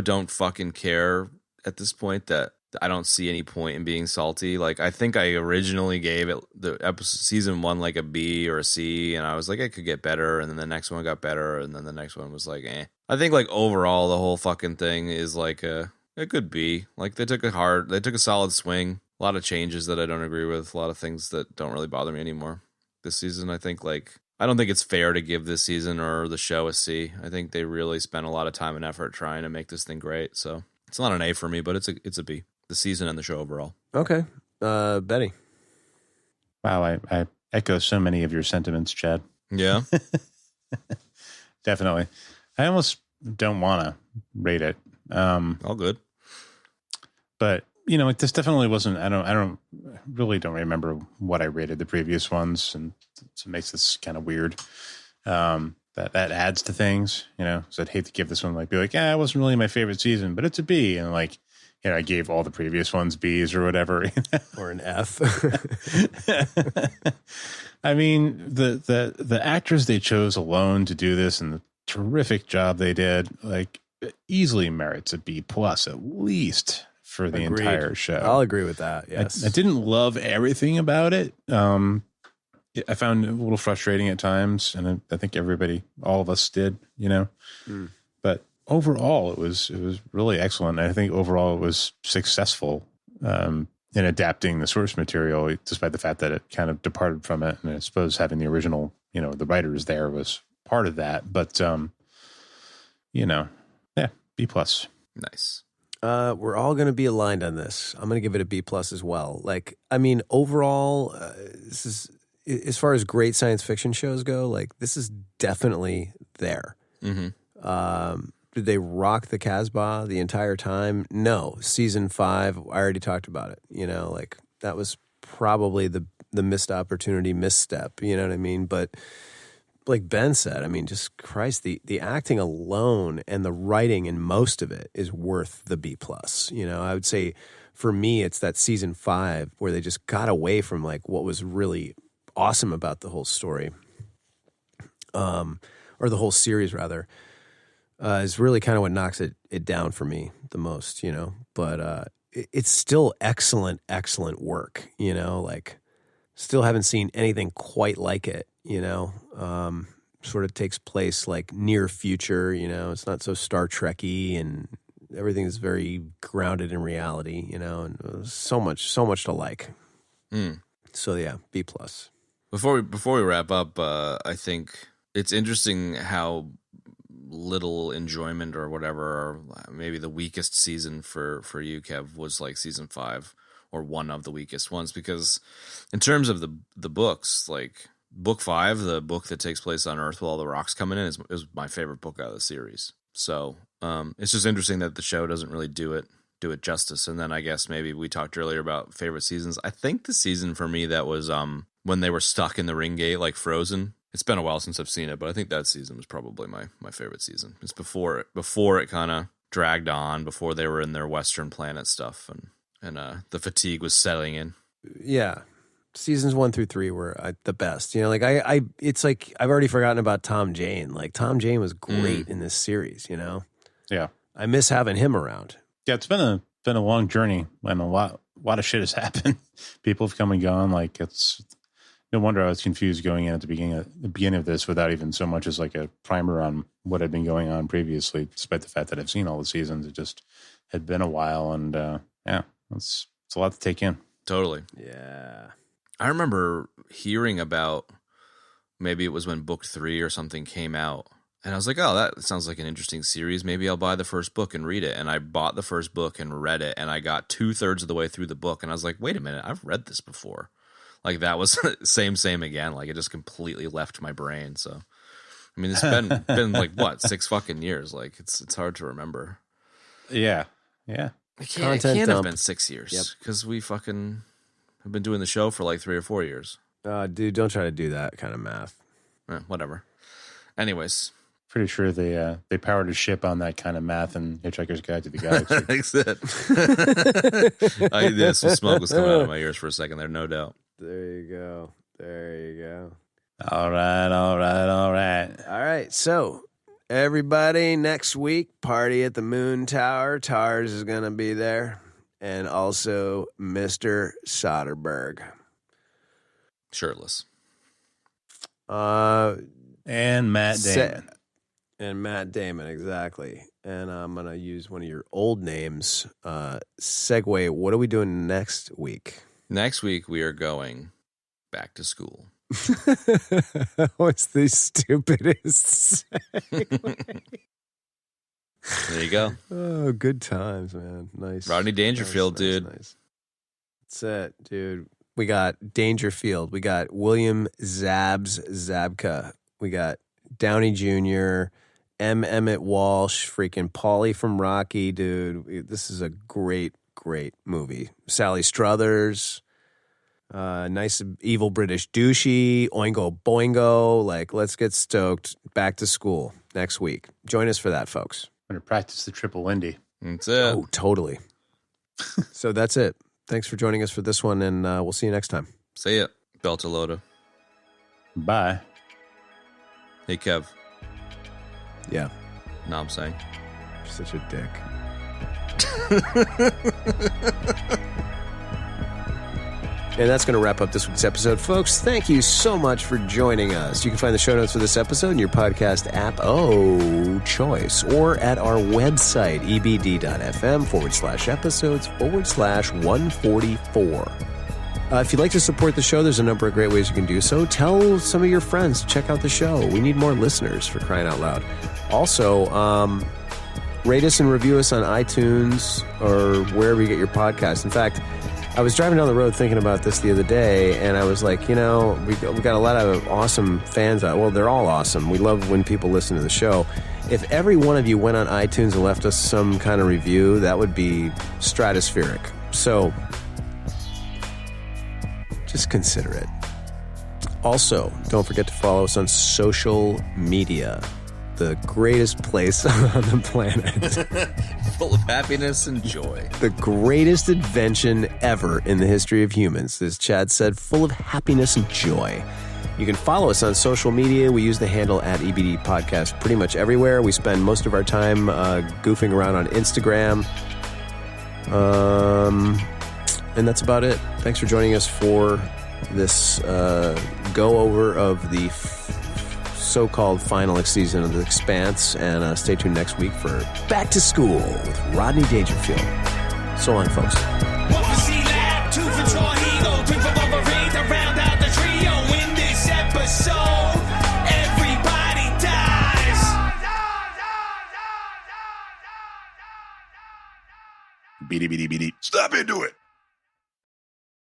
don't fucking care at this point that I don't see any point in being salty. Like, I think I originally gave it the episode season 1 like a B or a C, and I was like, it could get better, and then the next one got better, and then the next one was like, eh. I think like overall the whole fucking thing is like a good B. Like they took a solid swing. A lot of changes that I don't agree with. A lot of things that don't really bother me anymore this season. I think I don't think it's fair to give this season or the show a C. I think they really spent a lot of time and effort trying to make this thing great. So it's not an A for me, but it's a B. The season and the show overall. Okay. Betty. Wow, I echo so many of your sentiments, Chad. Yeah. Definitely. I almost don't want to rate it. All good. But like this definitely wasn't. I don't remember what I rated the previous ones, and so it makes this kind of weird. That adds to things, so I'd hate to give this one be like, it wasn't really my favorite season, but it's a B, and I gave all the previous ones B's or whatever, or an F. I mean, the actors they chose alone to do this and the terrific job they did, easily merits a B plus at least for the Agreed. entire show. I'll agree with that. Yes. I didn't love everything about it. I found it a little frustrating at times, and I think all of us did, But overall, it was really excellent. I think overall it was successful in adapting the source material, despite the fact that it kind of departed from it. And I suppose having the original, the writers there was part of that. But B plus. Nice. We're all going to be aligned on this. I'm going to give it a B plus as well. Overall, this is, as far as great science fiction shows go, this is definitely there. Mm-hmm. Did they rock the Casbah the entire time? No. Season 5, I already talked about it. That was probably the missed opportunity, misstep. You know what I mean? But like Ben said, just Christ, the acting alone and the writing in most of it is worth the B plus. I would say for me, it's that season 5 where they just got away from what was really awesome about the whole story, or the whole series rather. Is really kind of what knocks it down for me the most, But it's still excellent work, Still haven't seen anything quite like it, Sort of takes place near future, It's not so Star Trek-y, and everything is very grounded in reality, And so much to like. So yeah, B plus. Before we wrap up, I think it's interesting how little enjoyment or whatever, or maybe the weakest season for you, Kev, was like season 5, or one of the weakest ones, because in terms of the books, like book 5, the book that takes place on Earth with all the rocks coming in, is my favorite book out of the series. So it's just interesting that the show doesn't really do it justice. And then I guess maybe we talked earlier about favorite seasons. I think the season for me that was when they were stuck in the ring gate like frozen. It's been a while since I've seen it, but I think that season was probably my favorite season. It's before it kind of dragged on, before they were in their Western planet stuff, and the fatigue was settling in. Yeah, seasons 1 through 3 were the best. You know, like it's like I've already forgotten about Tom Jane. Like Tom Jane was great in this series. You know, Yeah. I miss having him around. Yeah, it's been a long journey, and a lot of shit has happened. People have come and gone. Like, it's no wonder I was confused going in at the beginning of this without even so much as like a primer on what had been going on previously, despite the fact that I've seen all the seasons. It just had been a while, and yeah, it's a lot to take in. Totally. Yeah. I remember hearing about, maybe it was when book 3 or something came out, and I was like, oh, that sounds like an interesting series. Maybe I'll buy the first book and read it. And I bought the first book and read it, and I got 2/3 of the way through the book, and I was like, wait a minute, I've read this before. Like, that was same again. Like, it just completely left my brain. So, I mean, it's been like, what, 6 fucking years? Like, it's hard to remember. Yeah. It can't have been 6 years, because we fucking have been doing the show for like 3 or 4 years. Dude, don't try to do that kind of math. Whatever. Anyways. Pretty sure they powered a ship on that kind of math in Hitchhiker's Guide to the Galaxy. That's it. Some smoke was coming out of my ears for a second there, no doubt. There you go. All right. All right. So, everybody, next week, party at the Moon Tower. Tars is going to be there. And also Mr. Soderbergh. Shirtless. And Matt Damon. And Matt Damon, exactly. And I'm going to use one of your old names. Segue, what are we doing next week? Next week, we are going back to school. What's the stupidest segue? There you go. Oh, good times, man. Nice. Rodney Dangerfield, dude. Nice. That's it, dude. We got Dangerfield. We got William Zabka. We got Downey Jr., M. Emmett Walsh, freaking Paulie from Rocky, dude. This is a great movie. Sally Struthers, nice evil British douchey, Oingo Boingo. Like, let's get stoked. Back to school next week. Join us for that, folks. I'm going to practice the triple Lindy. That's it. Oh, totally. So that's it. Thanks for joining us for this one, and we'll see you next time. See ya. Beltalota. Bye. Hey, Kev. Yeah. No, I'm saying. You're such a dick. And that's going to wrap up this week's episode, folks. Thank you so much for joining us. You can find the show notes for this episode in your podcast app, choice, or at our website, ebd.fm/episodes/144. If you'd like to support the show, there's a number of great ways you can do so. Tell some of your friends to check out the show. We need more listeners, for crying out loud. Also, rate us and review us on iTunes or wherever you get your podcasts. In fact, I was driving down the road thinking about this the other day, and I was like, we got a lot of awesome fans out. Well, they're all awesome. We love when people listen to the show. If every one of you went on iTunes and left us some kind of review, that would be stratospheric. So just consider it. Also, don't forget to follow us on social media. The greatest place on the planet. Full of happiness and joy. The greatest invention ever in the history of humans. As Chad said, full of happiness and joy. You can follow us on social media. We use the handle at EBD Podcast pretty much everywhere. We spend most of our time goofing around on Instagram. And that's about it. Thanks for joining us for this go-over of the so-called final season of The Expanse. And stay tuned next week for Back to School with Rodney Dangerfield. So long, folks. One for C-Lab, 2 for Troy Eagle, 3 for Wolverine to round out the trio in this beady, beady, beady. Stop into it.